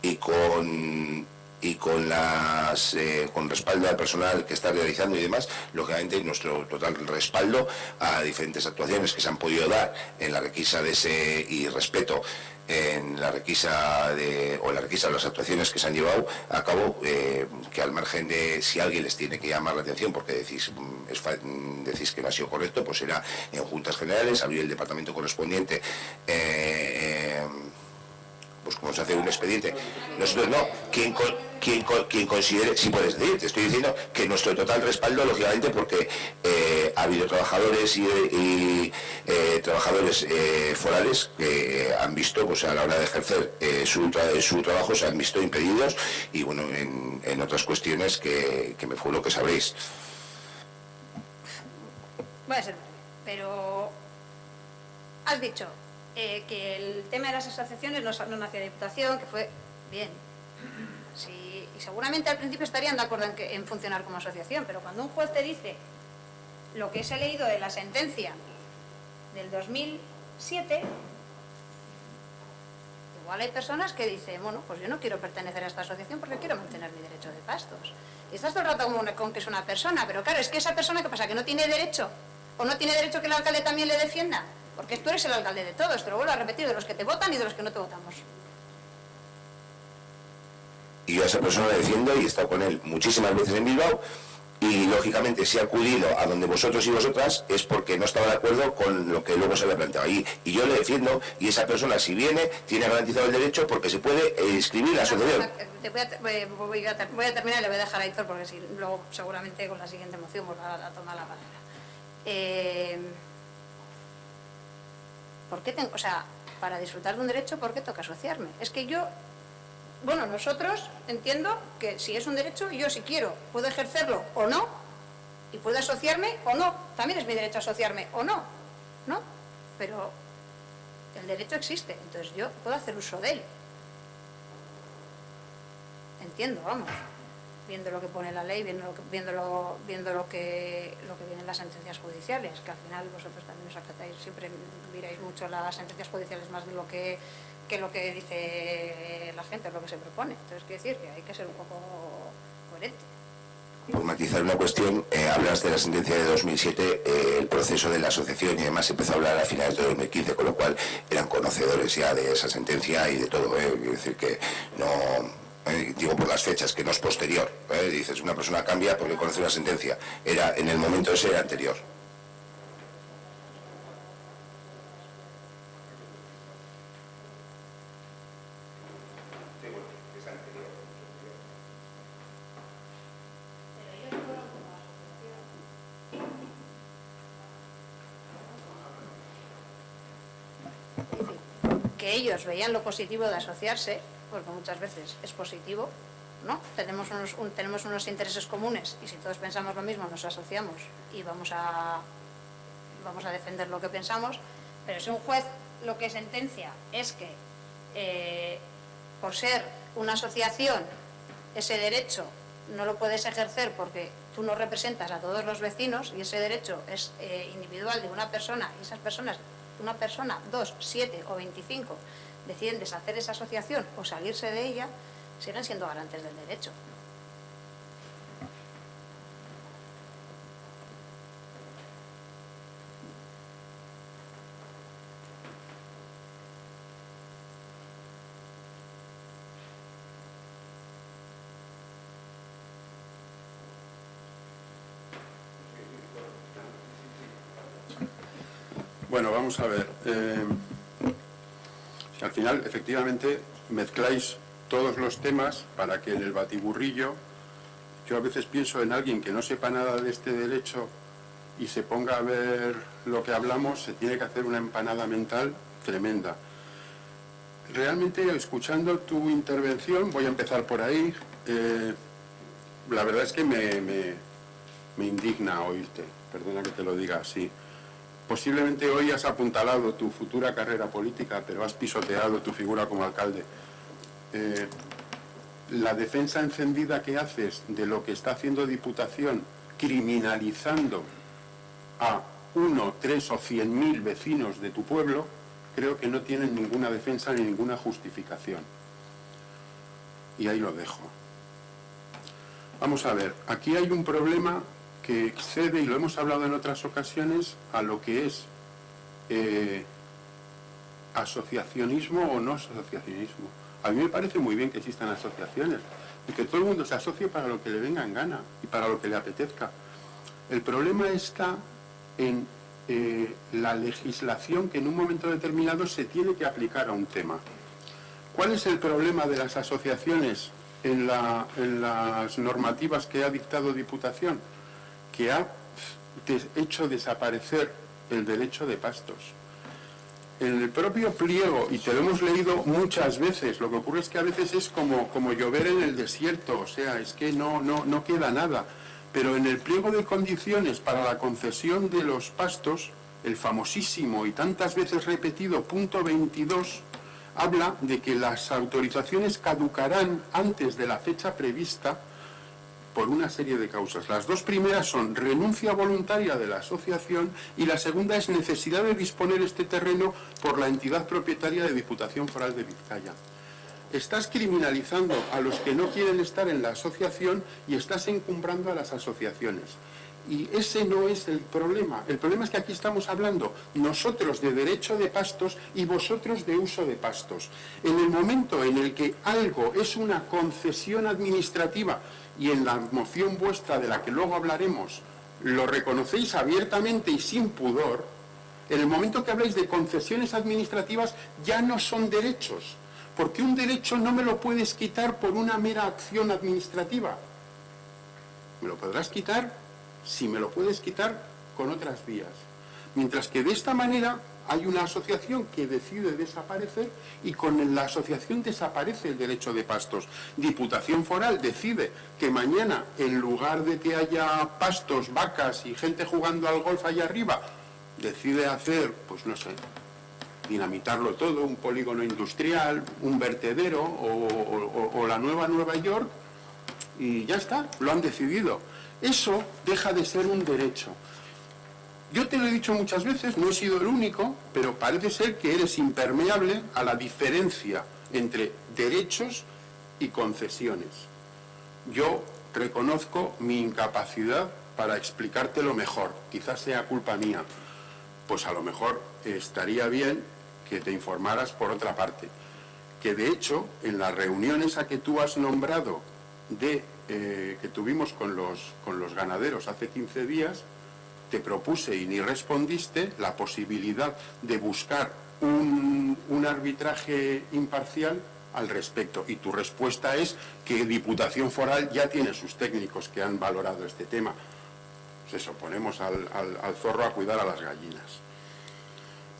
respaldo al personal que está realizando y demás, lógicamente nuestro total respaldo a diferentes actuaciones que se han podido dar en la requisa de ese y respeto en la requisa de las actuaciones que se han llevado a cabo, que al margen de si alguien les tiene que llamar la atención porque decís que no ha sido correcto, pues será en juntas generales, abrir el departamento correspondiente, pues como se hace un expediente. Nosotros no, quien considere, si puedes decir, te estoy diciendo que nuestro total respaldo, lógicamente, porque ha habido trabajadores y trabajadores forales que han visto, pues a la hora de ejercer su trabajo, se han visto impedidos y bueno, en otras cuestiones que me fue lo que sabréis. Voy a ser breve, pero has dicho que el tema de las asociaciones no nació de Diputación, que fue bien. Sí, y seguramente al principio estarían de acuerdo en funcionar como asociación, pero cuando un juez te dice lo que os he leído de la sentencia del 2007, igual hay personas que dicen, bueno, pues yo no quiero pertenecer a esta asociación porque quiero mantener mi derecho de pastos. Y estás todo el rato con que es una persona, pero claro, es que esa persona, ¿qué pasa? ¿Que no tiene derecho? ¿O no tiene derecho que el alcalde también le defienda? Porque tú eres el alcalde de todos, te lo vuelvo a repetir, de los que te votan y de los que no te votamos. Y yo a esa persona le defiendo y he estado con él muchísimas veces en Bilbao y lógicamente si ha acudido a donde vosotros y vosotras es porque no estaba de acuerdo con lo que luego se había planteado allí. Y yo le defiendo y esa persona si viene tiene garantizado el derecho porque se puede inscribir la asociación. Voy a terminar y le voy a dejar a Héctor porque si, luego seguramente con la siguiente moción volverá a tomar la palabra. ¿Por qué tengo, o sea, para disfrutar de un derecho, ¿por qué toca asociarme? Es que yo, bueno, nosotros entiendo que si es un derecho, yo si quiero puedo ejercerlo o no, y puedo asociarme o no, también es mi derecho asociarme o no, ¿no? Pero el derecho existe, entonces yo puedo hacer uso de él. Entiendo, vamos, viendo lo que pone la ley, viendo lo que vienen las sentencias judiciales, que al final vosotros también os acatáis, siempre miráis mucho las sentencias judiciales más de lo que lo que dice la gente, lo que se propone. Entonces, quiero decir que hay que ser un poco coherente. Por matizar una cuestión, hablas de la sentencia de 2007, el proceso de la asociación y demás empezó a hablar a finales de 2015, con lo cual eran conocedores ya de esa sentencia y de todo. Quiero decir que no... digo por las fechas, que no es posterior. Dices, una persona cambia porque conoce una sentencia. Era en el momento ese, era anterior. Que ellos veían lo positivo de asociarse, porque muchas veces es positivo, ¿no? Tenemos unos intereses comunes y si todos pensamos lo mismo nos asociamos y vamos a defender lo que pensamos, pero si un juez lo que sentencia es que por ser una asociación ese derecho no lo puedes ejercer porque tú no representas a todos los vecinos y ese derecho es individual de una persona y esas personas, una persona, 2, 7 o 25 deciden deshacer esa asociación o salirse de ella, siguen siendo garantes del derecho. Bueno, vamos a ver. Si al final, efectivamente, mezcláis todos los temas para que en el batiburrillo, yo a veces pienso en alguien que no sepa nada de este derecho y se ponga a ver lo que hablamos, se tiene que hacer una empanada mental tremenda. Realmente, escuchando tu intervención, voy a empezar por ahí, la verdad es que me indigna oírte, perdona que te lo diga así. Posiblemente hoy has apuntalado tu futura carrera política, pero has pisoteado tu figura como alcalde. La defensa encendida que haces de lo que está haciendo Diputación, criminalizando a 1, 3 o 100.000 vecinos de tu pueblo, creo que no tienen ninguna defensa ni ninguna justificación. Y ahí lo dejo. Vamos a ver, aquí hay un problema que excede, y lo hemos hablado en otras ocasiones, a lo que es asociacionismo o no asociacionismo. A mí me parece muy bien que existan asociaciones y que todo el mundo se asocie para lo que le venga en gana y para lo que le apetezca. El problema está en la legislación que en un momento determinado se tiene que aplicar a un tema. ¿Cuál es el problema de las asociaciones en las normativas que ha dictado Diputación? Que ha hecho desaparecer el derecho de pastos. En el propio pliego, y te lo hemos leído muchas veces, lo que ocurre es que a veces es como llover en el desierto, o sea, es que no queda nada. Pero en el pliego de condiciones para la concesión de los pastos, el famosísimo y tantas veces repetido punto 22, habla de que las autorizaciones caducarán antes de la fecha prevista por una serie de causas. Las dos primeras son renuncia voluntaria de la asociación y la segunda es necesidad de disponer este terreno por la entidad propietaria de Diputación Foral de Vizcaya. Estás criminalizando a los que no quieren estar en la asociación y estás encumbrando a las asociaciones. Y ese no es el problema. El problema es que aquí estamos hablando nosotros de derecho de pastos y vosotros de uso de pastos. En el momento en el que algo es una concesión administrativa, y en la moción vuestra, de la que luego hablaremos, lo reconocéis abiertamente y sin pudor, en el momento que habláis de concesiones administrativas ya no son derechos, porque un derecho no me lo puedes quitar por una mera acción administrativa. Me lo podrás quitar si me lo puedes quitar con otras vías. Mientras que de esta manera hay una asociación que decide desaparecer y con la asociación desaparece el derecho de pastos. Diputación Foral decide que mañana, en lugar de que haya pastos, vacas y gente jugando al golf allá arriba, decide hacer, pues no sé, dinamitarlo todo, un polígono industrial, un vertedero o la nueva Nueva York, y ya está, lo han decidido. Eso deja de ser un derecho. Yo te lo he dicho muchas veces, no he sido el único, pero parece ser que eres impermeable a la diferencia entre derechos y concesiones. Yo reconozco mi incapacidad para explicártelo mejor, quizás sea culpa mía. Pues a lo mejor estaría bien que te informaras por otra parte. Que de hecho, en las reuniones a que tú has nombrado que tuvimos con los ganaderos hace 15 días, te propuse y ni respondiste la posibilidad de buscar un arbitraje imparcial al respecto. Y tu respuesta es que Diputación Foral ya tiene sus técnicos que han valorado este tema. Pues eso, ponemos al zorro a cuidar a las gallinas.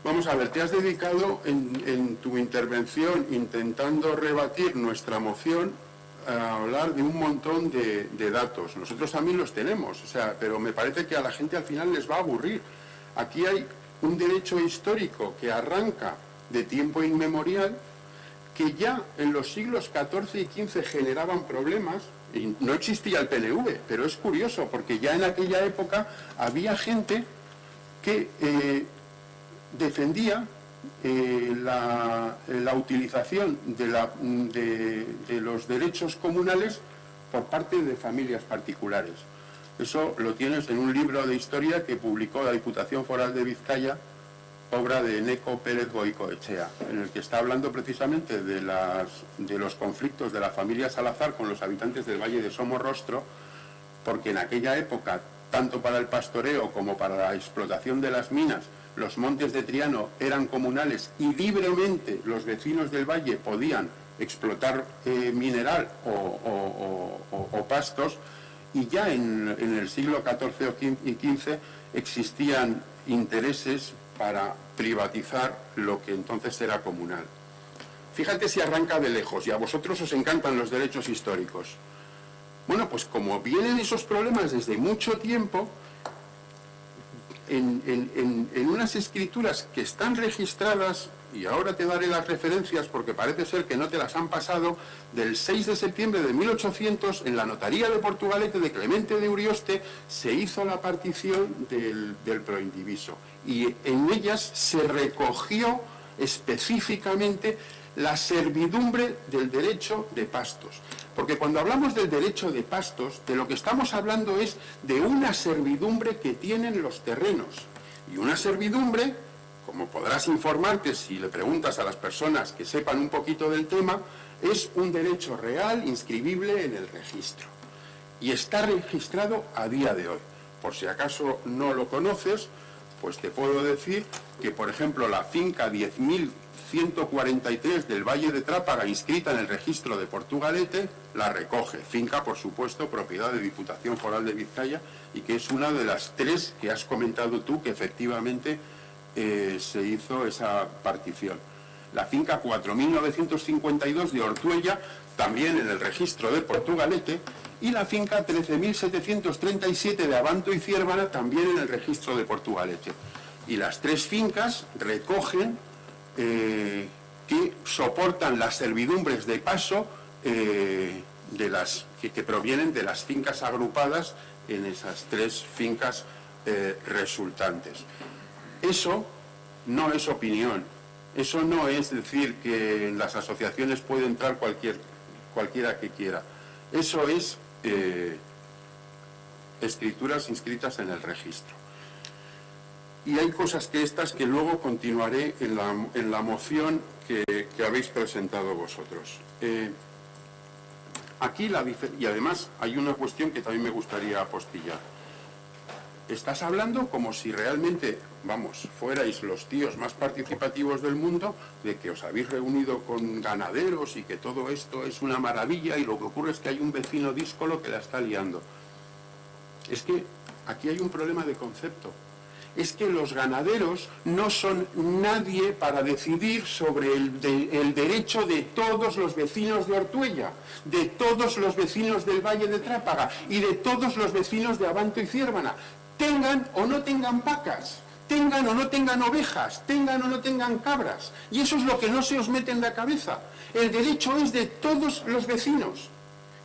Vamos a ver, te has dedicado en tu intervención, intentando rebatir nuestra moción, a hablar de un montón de datos. Nosotros también los tenemos, o sea, pero me parece que a la gente al final les va a aburrir. Aquí hay un derecho histórico que arranca de tiempo inmemorial, que ya en los siglos XIV y XV generaban problemas, y no existía el PNV, pero es curioso, porque ya en aquella época había gente que defendía la utilización de los derechos comunales por parte de familias particulares. Eso lo tienes en un libro de historia que publicó la Diputación Foral de Vizcaya, obra de Neco Pérez Goicoechea, en el que está hablando precisamente de los conflictos de la familia Salazar con los habitantes del Valle de Somorrostro, porque en aquella época, tanto para el pastoreo como para la explotación de las minas, los montes de Triano eran comunales y libremente los vecinos del valle podían explotar mineral o pastos, y ya en el siglo XIV y XV existían intereses para privatizar lo que entonces era comunal. Fíjate si arranca de lejos, y a vosotros os encantan los derechos históricos. Bueno, pues como vienen esos problemas desde mucho tiempo, en unas escrituras que están registradas, y ahora te daré las referencias porque parece ser que no te las han pasado, del 6 de septiembre de 1800, en la notaría de Portugalete de Clemente de Urioste, se hizo la partición del proindiviso, y en ellas se recogió específicamente la servidumbre del derecho de pastos. Porque cuando hablamos del derecho de pastos, de lo que estamos hablando es de una servidumbre que tienen los terrenos. Y una servidumbre, como podrás informarte si le preguntas a las personas que sepan un poquito del tema, es un derecho real, inscribible en el registro. Y está registrado a día de hoy. Por si acaso no lo conoces, pues te puedo decir que, por ejemplo, la finca 10.143 del Valle de Trápaga, inscrita en el registro de Portugalete, la recoge. Finca, por supuesto, propiedad de Diputación Foral de Vizcaya, y que es una de las tres que has comentado tú que efectivamente se hizo esa partición. La finca 4.952 de Ortuella, también en el registro de Portugalete, y la finca 13.737 de Abanto y Ciérvana, también en el registro de Portugalete. Y las tres fincas recogen que soportan las servidumbres de paso que provienen de las fincas agrupadas en esas tres fincas resultantes. Eso no es opinión, eso no es decir que en las asociaciones puede entrar cualquiera que quiera. Eso es escrituras inscritas en el registro. Y hay cosas que estas que luego continuaré en la moción que habéis presentado vosotros. Aquí y además hay una cuestión que también me gustaría apostillar. Estás hablando como si realmente, vamos, fuerais los tíos más participativos del mundo, de que os habéis reunido con ganaderos y que todo esto es una maravilla, y lo que ocurre es que hay un vecino díscolo que la está liando. Es que aquí hay un problema de concepto. Es que los ganaderos no son nadie para decidir sobre el derecho de todos los vecinos de Ortuella, de todos los vecinos del Valle de Trápaga y de todos los vecinos de Abanto y Ciérvana. Tengan o no tengan vacas, tengan o no tengan ovejas, tengan o no tengan cabras. Y eso es lo que no se os mete en la cabeza. El derecho es de todos los vecinos.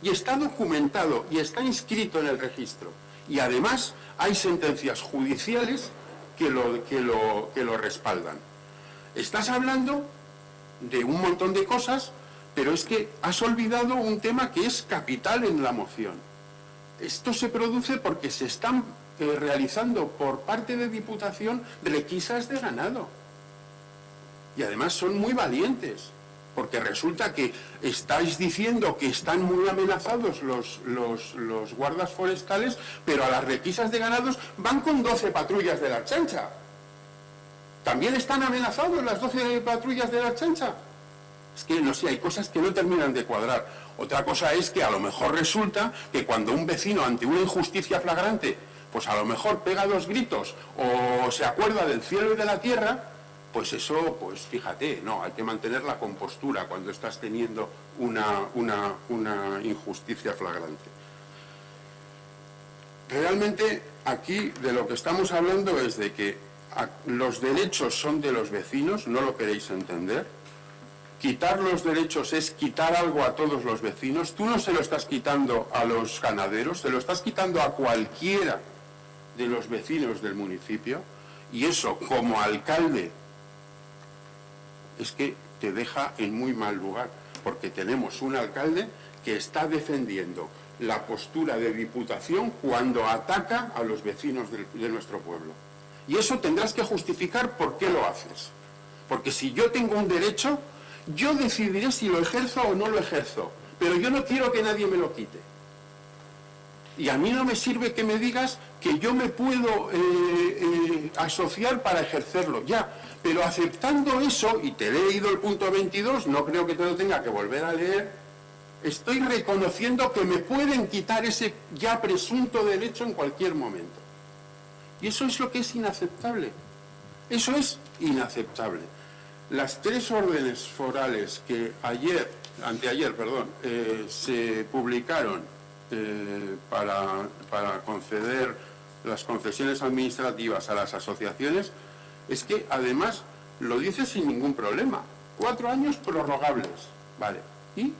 Y está documentado y está inscrito en el registro. Y además hay sentencias judiciales que lo respaldan. Estás hablando de un montón de cosas, pero es que has olvidado un tema que es capital en la moción. Esto se produce porque se están realizando por parte de Diputación requisas de ganado. Y además son muy valientes, porque resulta que estáis diciendo que están muy amenazados los guardas forestales, pero a las requisas de ganados van con 12 patrullas de la Archancha. ¿También están amenazados las 12 patrullas de la Archancha? Es que, no sé, hay cosas que no terminan de cuadrar. Otra cosa es que a lo mejor resulta que cuando un vecino, ante una injusticia flagrante, pues a lo mejor pega 2 gritos o se acuerda del cielo y de la tierra, pues eso, pues fíjate, no, hay que mantener la compostura cuando estás teniendo una injusticia flagrante. Realmente aquí de lo que estamos hablando es de que los derechos son de los vecinos, no lo queréis entender. Quitar los derechos es quitar algo a todos los vecinos. Tú no se lo estás quitando a los ganaderos, se lo estás quitando a cualquiera de los vecinos del municipio, y eso, como alcalde, es que te deja en muy mal lugar, porque tenemos un alcalde que está defendiendo la postura de Diputación cuando ataca a los vecinos de nuestro pueblo. Y eso tendrás que justificar por qué lo haces. Porque si yo tengo un derecho, yo decidiré si lo ejerzo o no lo ejerzo, pero yo no quiero que nadie me lo quite. Y a mí no me sirve que me digas que yo me puedo asociar para ejercerlo, ya. Pero aceptando eso, y te he leído el punto 22, no creo que te lo tenga que volver a leer, estoy reconociendo que me pueden quitar ese ya presunto derecho en cualquier momento. Y eso es lo que es inaceptable. Eso es inaceptable. Las 3 órdenes forales que anteayer, se publicaron para conceder las concesiones administrativas a las asociaciones, es que además lo dice sin ningún problema. 4 años prorrogables, ¿vale? Y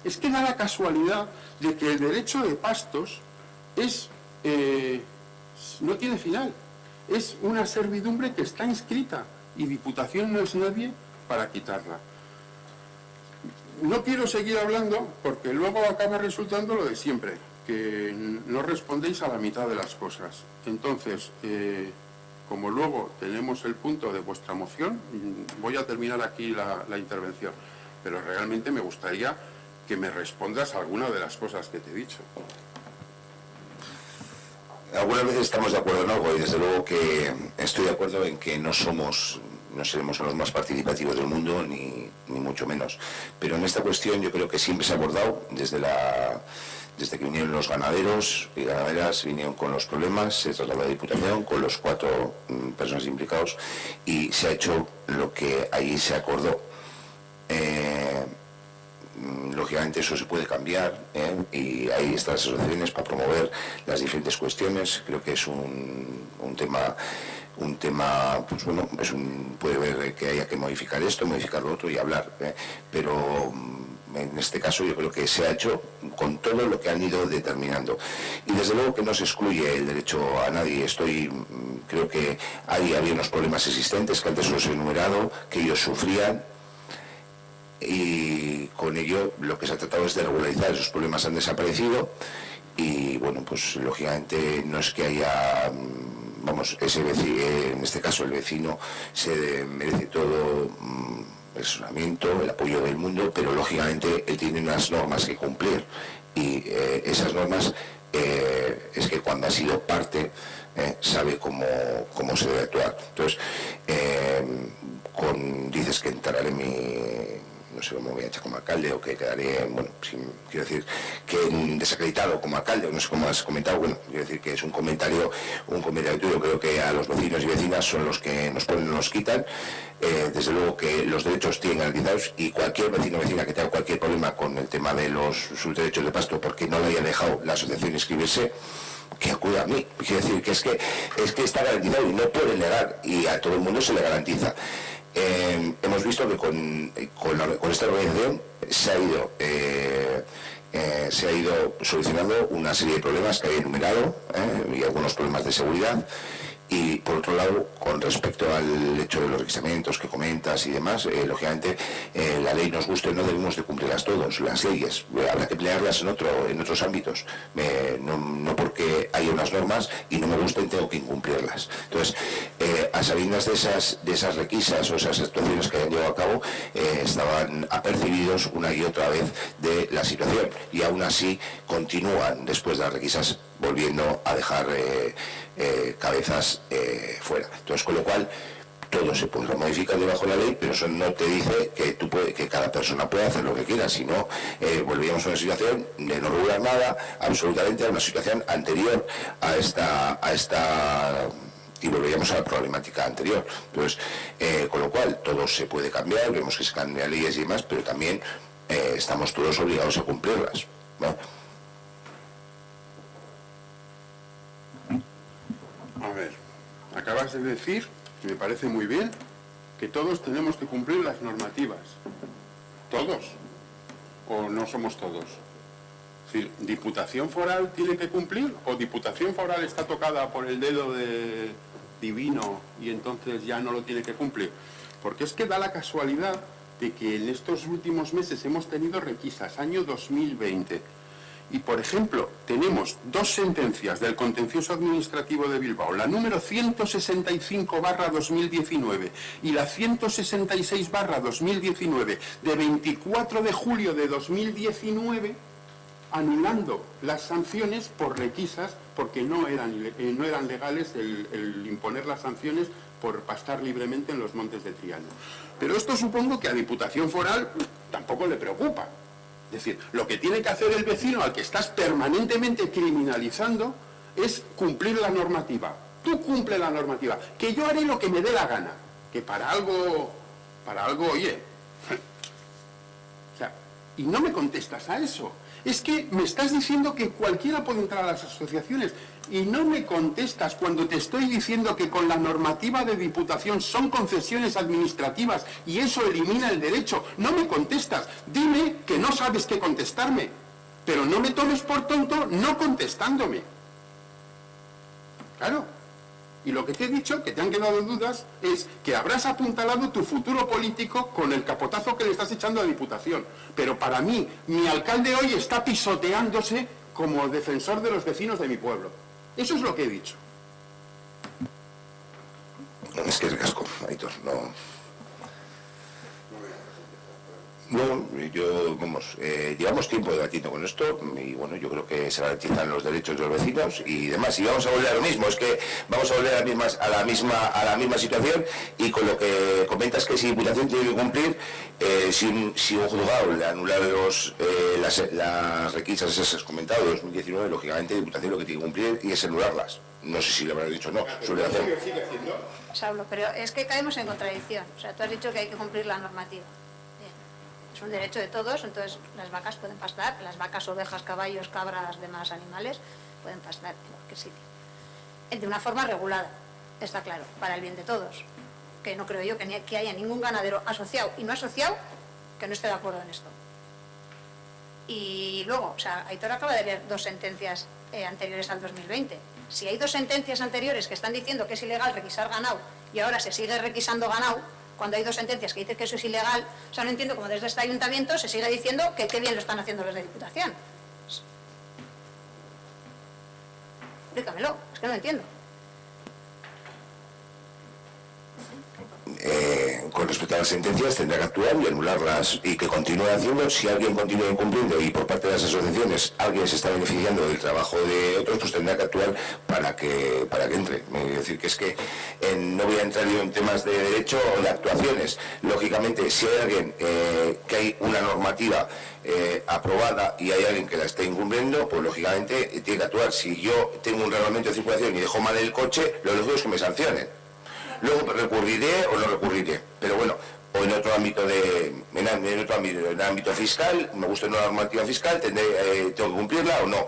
es que da la casualidad de que el derecho de pastos no tiene final. Es una servidumbre que está inscrita y Diputación no es nadie para quitarla. No quiero seguir hablando porque luego acaba resultando lo de siempre, que no respondéis a la mitad de las cosas. Entonces, como luego tenemos el punto de vuestra moción, voy a terminar aquí la intervención, pero realmente me gustaría que me respondas a alguna de las cosas que te he dicho. Algunas veces estamos de acuerdo en algo y desde luego que estoy de acuerdo en que no seremos los más participativos del mundo, ni mucho menos. Pero en esta cuestión yo creo que siempre se ha abordado desde que vinieron los ganaderos y ganaderas, vinieron con los problemas, se trasladó a la Diputación con los 4 personas implicados y se ha hecho lo que allí se acordó. Lógicamente eso se puede cambiar, y ahí están las asociaciones para promover las diferentes cuestiones. Creo que es un tema, pues bueno, puede ver que haya que modificar esto, modificar lo otro y hablar, pero en este caso yo creo que se ha hecho con todo lo que han ido determinando. Y desde luego que no se excluye el derecho a nadie. Creo que había unos problemas existentes que antes os he enumerado, que ellos sufrían, y con ello lo que se ha tratado es de regularizar. Esos problemas han desaparecido y bueno, pues lógicamente no es que haya, ese vecino, en este caso el vecino se merece todo el asesoramiento, el apoyo del mundo, pero lógicamente él tiene unas normas que cumplir y esas normas es que cuando ha sido parte sabe cómo se debe actuar. Entonces, dices que entraré no sé cómo voy a echar como alcalde o que quedaré, quiero decir que desacreditado como alcalde, no sé cómo has comentado, quiero decir que es un comentario tuyo. Creo que a los vecinos y vecinas son los que nos ponen, nos quitan. Desde luego que los derechos tienen garantizados y cualquier vecino o vecina que tenga cualquier problema con el tema de sus derechos de pasto porque no le haya dejado la asociación inscribirse, que acuda a mí. Quiero decir que es que está garantizado y no puede negar, y a todo el mundo se le garantiza. Hemos visto que con esta organización se ha ido solucionando una serie de problemas que había enumerado, y algunos problemas de seguridad. Y por otro lado, con respecto al hecho de los requisamientos que comentas y demás, lógicamente la ley, nos guste o no, debemos de cumplirlas todos. Las leyes habrá que emplearlas en otros ámbitos, no porque haya unas normas y no me gusten tengo que incumplirlas. Entonces, a sabiendas de esas requisas o esas actuaciones que han llevado a cabo, estaban apercibidos una y otra vez de la situación, y aún así continúan después de las requisas volviendo a dejar cabezas fuera. Entonces, con lo cual todo se podrá modificar debajo de la ley, pero eso no te dice que cada persona pueda hacer lo que quiera, sino volveríamos a una situación de no regular nada, absolutamente a una situación anterior a esta y volveríamos a la problemática anterior. Entonces, con lo cual todo se puede cambiar, vemos que se cambian leyes y demás, pero también estamos todos obligados a cumplirlas, ¿no? A ver, acabas de decir, y me parece muy bien, que todos tenemos que cumplir las normativas. ¿Todos? ¿O no somos todos? Es decir, ¿Diputación Foral tiene que cumplir? ¿O Diputación Foral está tocada por el dedo divino y entonces ya no lo tiene que cumplir? Porque es que da la casualidad de que en estos últimos meses hemos tenido requisas, año 2020. Y, por ejemplo, tenemos 2 sentencias del Contencioso Administrativo de Bilbao, la número 165/2019 y la 166/2019, de 24 de julio de 2019, anulando las sanciones por requisas, porque no eran legales el imponer las sanciones por pastar libremente en los montes de Triana. Pero esto supongo que a Diputación Foral tampoco le preocupa. Es decir, lo que tiene que hacer el vecino al que estás permanentemente criminalizando es cumplir la normativa. Tú cumple la normativa, que yo haré lo que me dé la gana, que para algo, oye. O sea, y no me contestas a eso. Es que me estás diciendo que cualquiera puede entrar a las asociaciones y no me contestas cuando te estoy diciendo que con la normativa de Diputación son concesiones administrativas y eso elimina el derecho. No me contestas. Dime que no sabes qué contestarme, pero no me tomes por tonto no contestándome. Claro. Y lo que te he dicho, que te han quedado dudas, es que habrás apuntalado tu futuro político con el capotazo que le estás echando a Diputación. Pero para mí, mi alcalde hoy está pisoteándose como defensor de los vecinos de mi pueblo. Eso es lo que he dicho. Es que es casco, Aitor, no... No, yo, vamos, llevamos tiempo debatiendo con esto y bueno, yo creo que se garantizan los derechos de los vecinos y demás. Y vamos a volver a lo mismo, es que vamos a volver a la misma situación y con lo que comentas que si Diputación tiene que cumplir, si un juzgado le anula las requisas esas que has comentado de 2019, lógicamente Diputación lo que tiene que cumplir y es anularlas. No sé si le habrás dicho o no, su obligación. Saulo, pero es que caemos en contradicción. O sea, tú has dicho que hay que cumplir la normativa. Es un derecho de todos, entonces las vacas pueden pastar, las vacas, ovejas, caballos, cabras, demás animales pueden pastar en cualquier sitio. De una forma regulada, está claro, para el bien de todos. Que no creo yo que haya ningún ganadero asociado y no asociado que no esté de acuerdo en esto. Y luego, o sea, Aitor acaba de leer 2 sentencias anteriores al 2020. Si hay 2 sentencias anteriores que están diciendo que es ilegal requisar ganado y ahora se sigue requisando ganado, cuando hay 2 sentencias que dicen que eso es ilegal, o sea, no entiendo cómo desde este ayuntamiento se sigue diciendo que qué bien lo están haciendo los de Diputación. Explícamelo, es que no lo entiendo. Con respecto a las sentencias tendrá que actuar y anularlas y que continúe haciendo. Si alguien continúa incumpliendo y por parte de las asociaciones alguien se está beneficiando del trabajo de otros, pues tendrá que actuar para que entre. Es decir, que es que no voy a entrar yo en temas de derecho o de actuaciones. Lógicamente, si hay alguien que hay una normativa aprobada y hay alguien que la esté incumpliendo, pues lógicamente tiene que actuar. Si yo tengo un reglamento de circulación y dejo mal el coche, lo lógico es que me sancionen. Luego recurriré o no recurriré, pero bueno, o en otro ámbito en el ámbito fiscal, me gusta una normativa fiscal, tengo que cumplirla o no.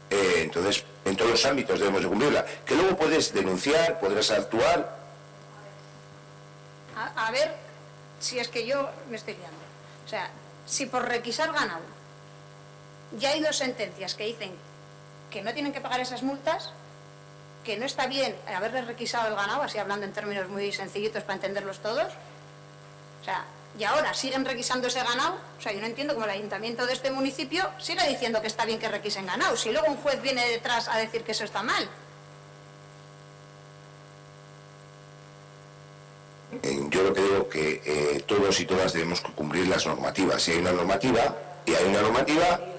Entonces, en todos los ámbitos debemos de cumplirla. Que luego puedes denunciar, podrás actuar. A ver si es que yo me estoy liando. O sea, si por requisar ganado ya hay 2 sentencias que dicen que no tienen que pagar esas multas, que no está bien haberles requisado el ganado, así hablando en términos muy sencillitos para entenderlos todos, o sea, y ahora siguen requisando ese ganado, o sea, yo no entiendo cómo el ayuntamiento de este municipio sigue diciendo que está bien que requisen ganado, si luego un juez viene detrás a decir que eso está mal. Yo lo que digo que todos y todas debemos cumplir las normativas. Si hay una normativa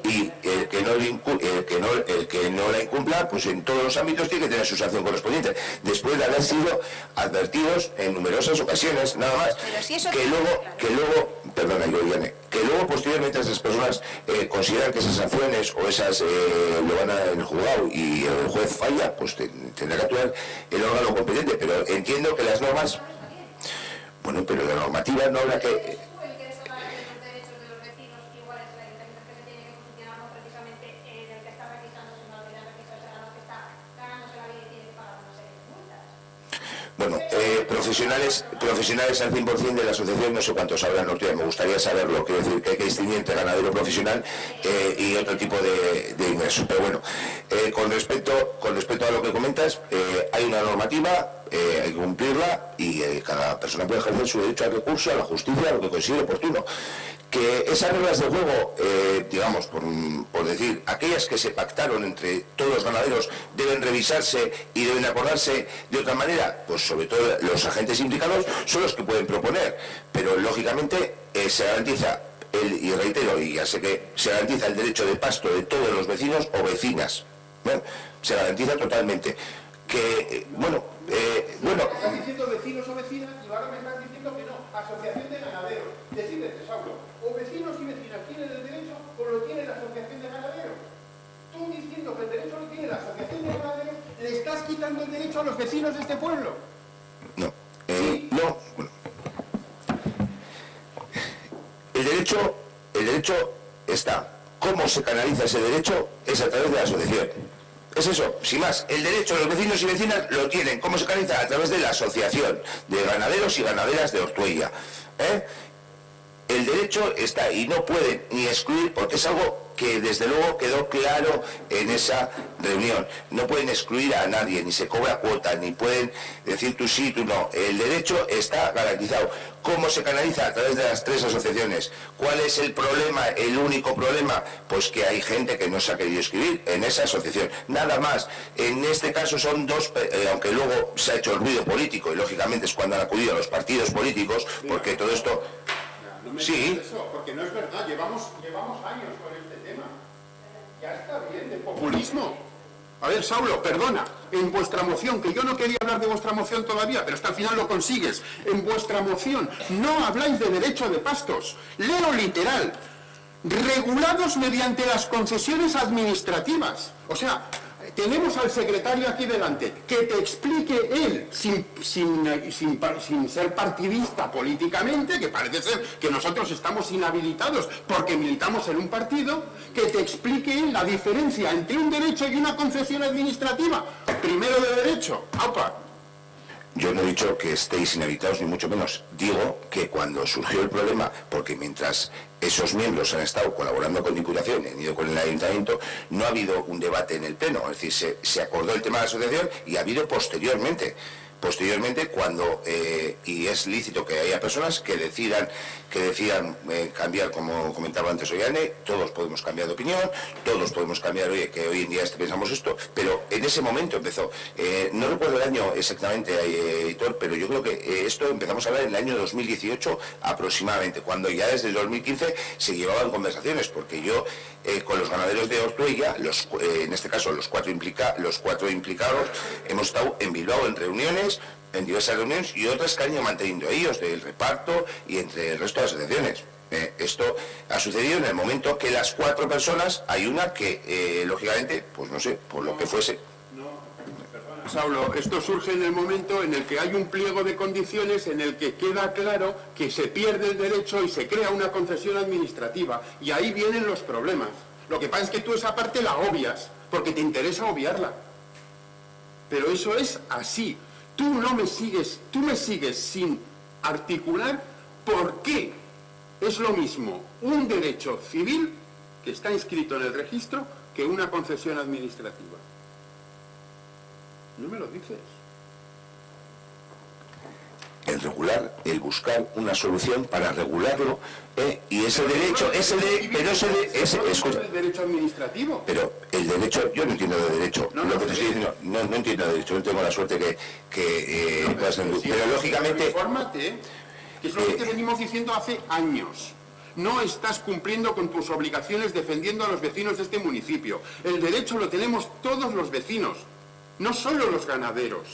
y el que no la incumpla, pues en todos los ámbitos tiene que tener su sanción correspondiente, después de haber sido advertidos en numerosas ocasiones, nada más. Pero si eso que luego posteriormente esas personas consideran que esas sanciones o esas lo van a en el juzgado y el juez falla, pues tendrá que actuar el órgano competente, pero entiendo que las normas, bueno, pero la normativa no habrá que... Bueno, profesionales al 100% de la asociación, no sé cuántos habrán, me gustaría saberlo, quiero decir que hay que distinguir entre ganadero profesional y otro tipo de ingresos. Pero bueno, con respecto a lo que comentas, hay una normativa, hay que cumplirla y cada persona puede ejercer su derecho al recurso, a la justicia, a lo que considere oportuno. Que esas reglas de juego, digamos, por decir, aquellas que se pactaron entre todos los ganaderos deben revisarse y deben acordarse de otra manera, pues sobre todo los agentes implicados son los que pueden proponer, pero lógicamente se garantiza y reitero, y ya sé que se garantiza el derecho de pasto de todos los vecinos o vecinas, ¿no? Se garantiza totalmente. Que, Estás diciendo vecinos o vecinas y ahora me estás diciendo que no. Asociación de ganaderos. Decídete, Saulo. O vecinos y vecinas tienen el derecho o lo tiene la asociación de ganaderos. Tú diciendo que el derecho lo tiene la asociación de ganaderos, le estás quitando el derecho a los vecinos de este pueblo. No. Sí. No. Bueno. El derecho está. ¿Cómo se canaliza ese derecho? Es a través de la asociación. Es eso, sin más. El derecho de los vecinos y vecinas lo tienen. ¿Cómo se canaliza? A través de la asociación de ganaderos y ganaderas de Ortuella. El derecho está y no pueden ni excluir, porque es algo que desde luego quedó claro en esa reunión. No pueden excluir a nadie, ni se cobra cuota, ni pueden decir tú sí, tú no. El derecho está garantizado. ¿Cómo se canaliza? A través de las 3 asociaciones. ¿Cuál es el problema, el único problema? Pues que hay gente que no se ha querido inscribir en esa asociación. Nada más. En este caso son 2, aunque luego se ha hecho el ruido político, y lógicamente es cuando han acudido los partidos políticos, porque todo esto... No me Sí. digas eso, porque no es verdad, llevamos años con este tema. Ya está bien de populismo. A ver, Saulo, perdona, en vuestra moción, que yo no quería hablar de vuestra moción todavía, pero hasta el final lo consigues, en vuestra moción no habláis de derecho de pastos. Leo literal, regulados mediante las concesiones administrativas. O sea, tenemos al secretario aquí delante, que te explique él, sin ser partidista políticamente, que parece ser que nosotros estamos inhabilitados porque militamos en un partido, que te explique él la diferencia entre un derecho y una concesión administrativa. Primero de derecho, ¡aupa! Yo no he dicho que estéis inhabilitados, ni mucho menos. Digo que cuando surgió el problema, porque mientras esos miembros han estado colaborando con Diputación y han ido con el Ayuntamiento, no ha habido un debate en el Pleno. Es decir, se acordó el tema de la asociación y ha habido posteriormente cuando, y es lícito que haya personas que decidan cambiar, como comentaba antes Ollane, todos podemos cambiar de opinión, todos podemos cambiar, oye, que hoy en día pensamos esto, pero en ese momento empezó, no recuerdo el año exactamente, Hitor, pero yo creo que esto empezamos a hablar en el año 2018 aproximadamente, cuando ya desde el 2015 se llevaban conversaciones, porque yo con los ganaderos de Ortuella, en este caso los cuatro implicados, hemos estado en Bilbao en reuniones, en diversas reuniones y otras que han ido manteniendo ellos, del reparto y entre el resto de asociaciones. Esto ha sucedido en el momento que las 4 personas, hay una que, lógicamente, pues no sé, por lo que fuese... Saulo, esto surge en el momento en el que hay un pliego de condiciones en el que queda claro que se pierde el derecho y se crea una concesión administrativa. Y ahí vienen los problemas. Lo que pasa es que tú esa parte la obvias, porque te interesa obviarla. Pero eso es así. Tú me sigues sin articular por qué es lo mismo un derecho civil que está inscrito en el registro que una concesión administrativa. No me lo dices. El regular, el buscar una solución para regularlo, y ese derecho, el derecho administrativo. Pero el derecho, yo no entiendo de derecho, lo que te estoy diciendo, no entiendo de derecho, no tengo la suerte que puedas entender. Pero lógicamente... Infórmate, que es lo que te venimos diciendo hace años. No estás cumpliendo con tus obligaciones defendiendo a los vecinos de este municipio. El derecho lo tenemos todos los vecinos, no solo los ganaderos.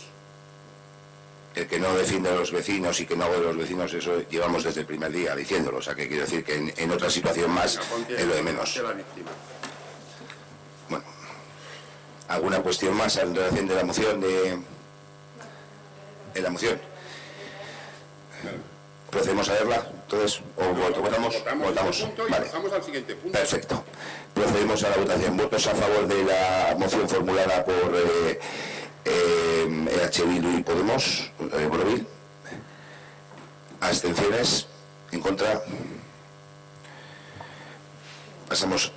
El que no defiende a los vecinos y que no haga de los vecinos, eso llevamos desde el primer día diciéndolo. O sea, que quiero decir que en otra situación más es lo de menos. Bueno, ¿alguna cuestión más en relación de la moción? ¿En la moción? ¿Procedemos a verla? Entonces, votamos. Vale. Pasamos al siguiente punto. Perfecto. Procedemos a la votación. ¿Votos a favor de la moción formulada por EH Bildu y Podemos? Borovil. ¿Abstenciones? ¿En contra? Pasamos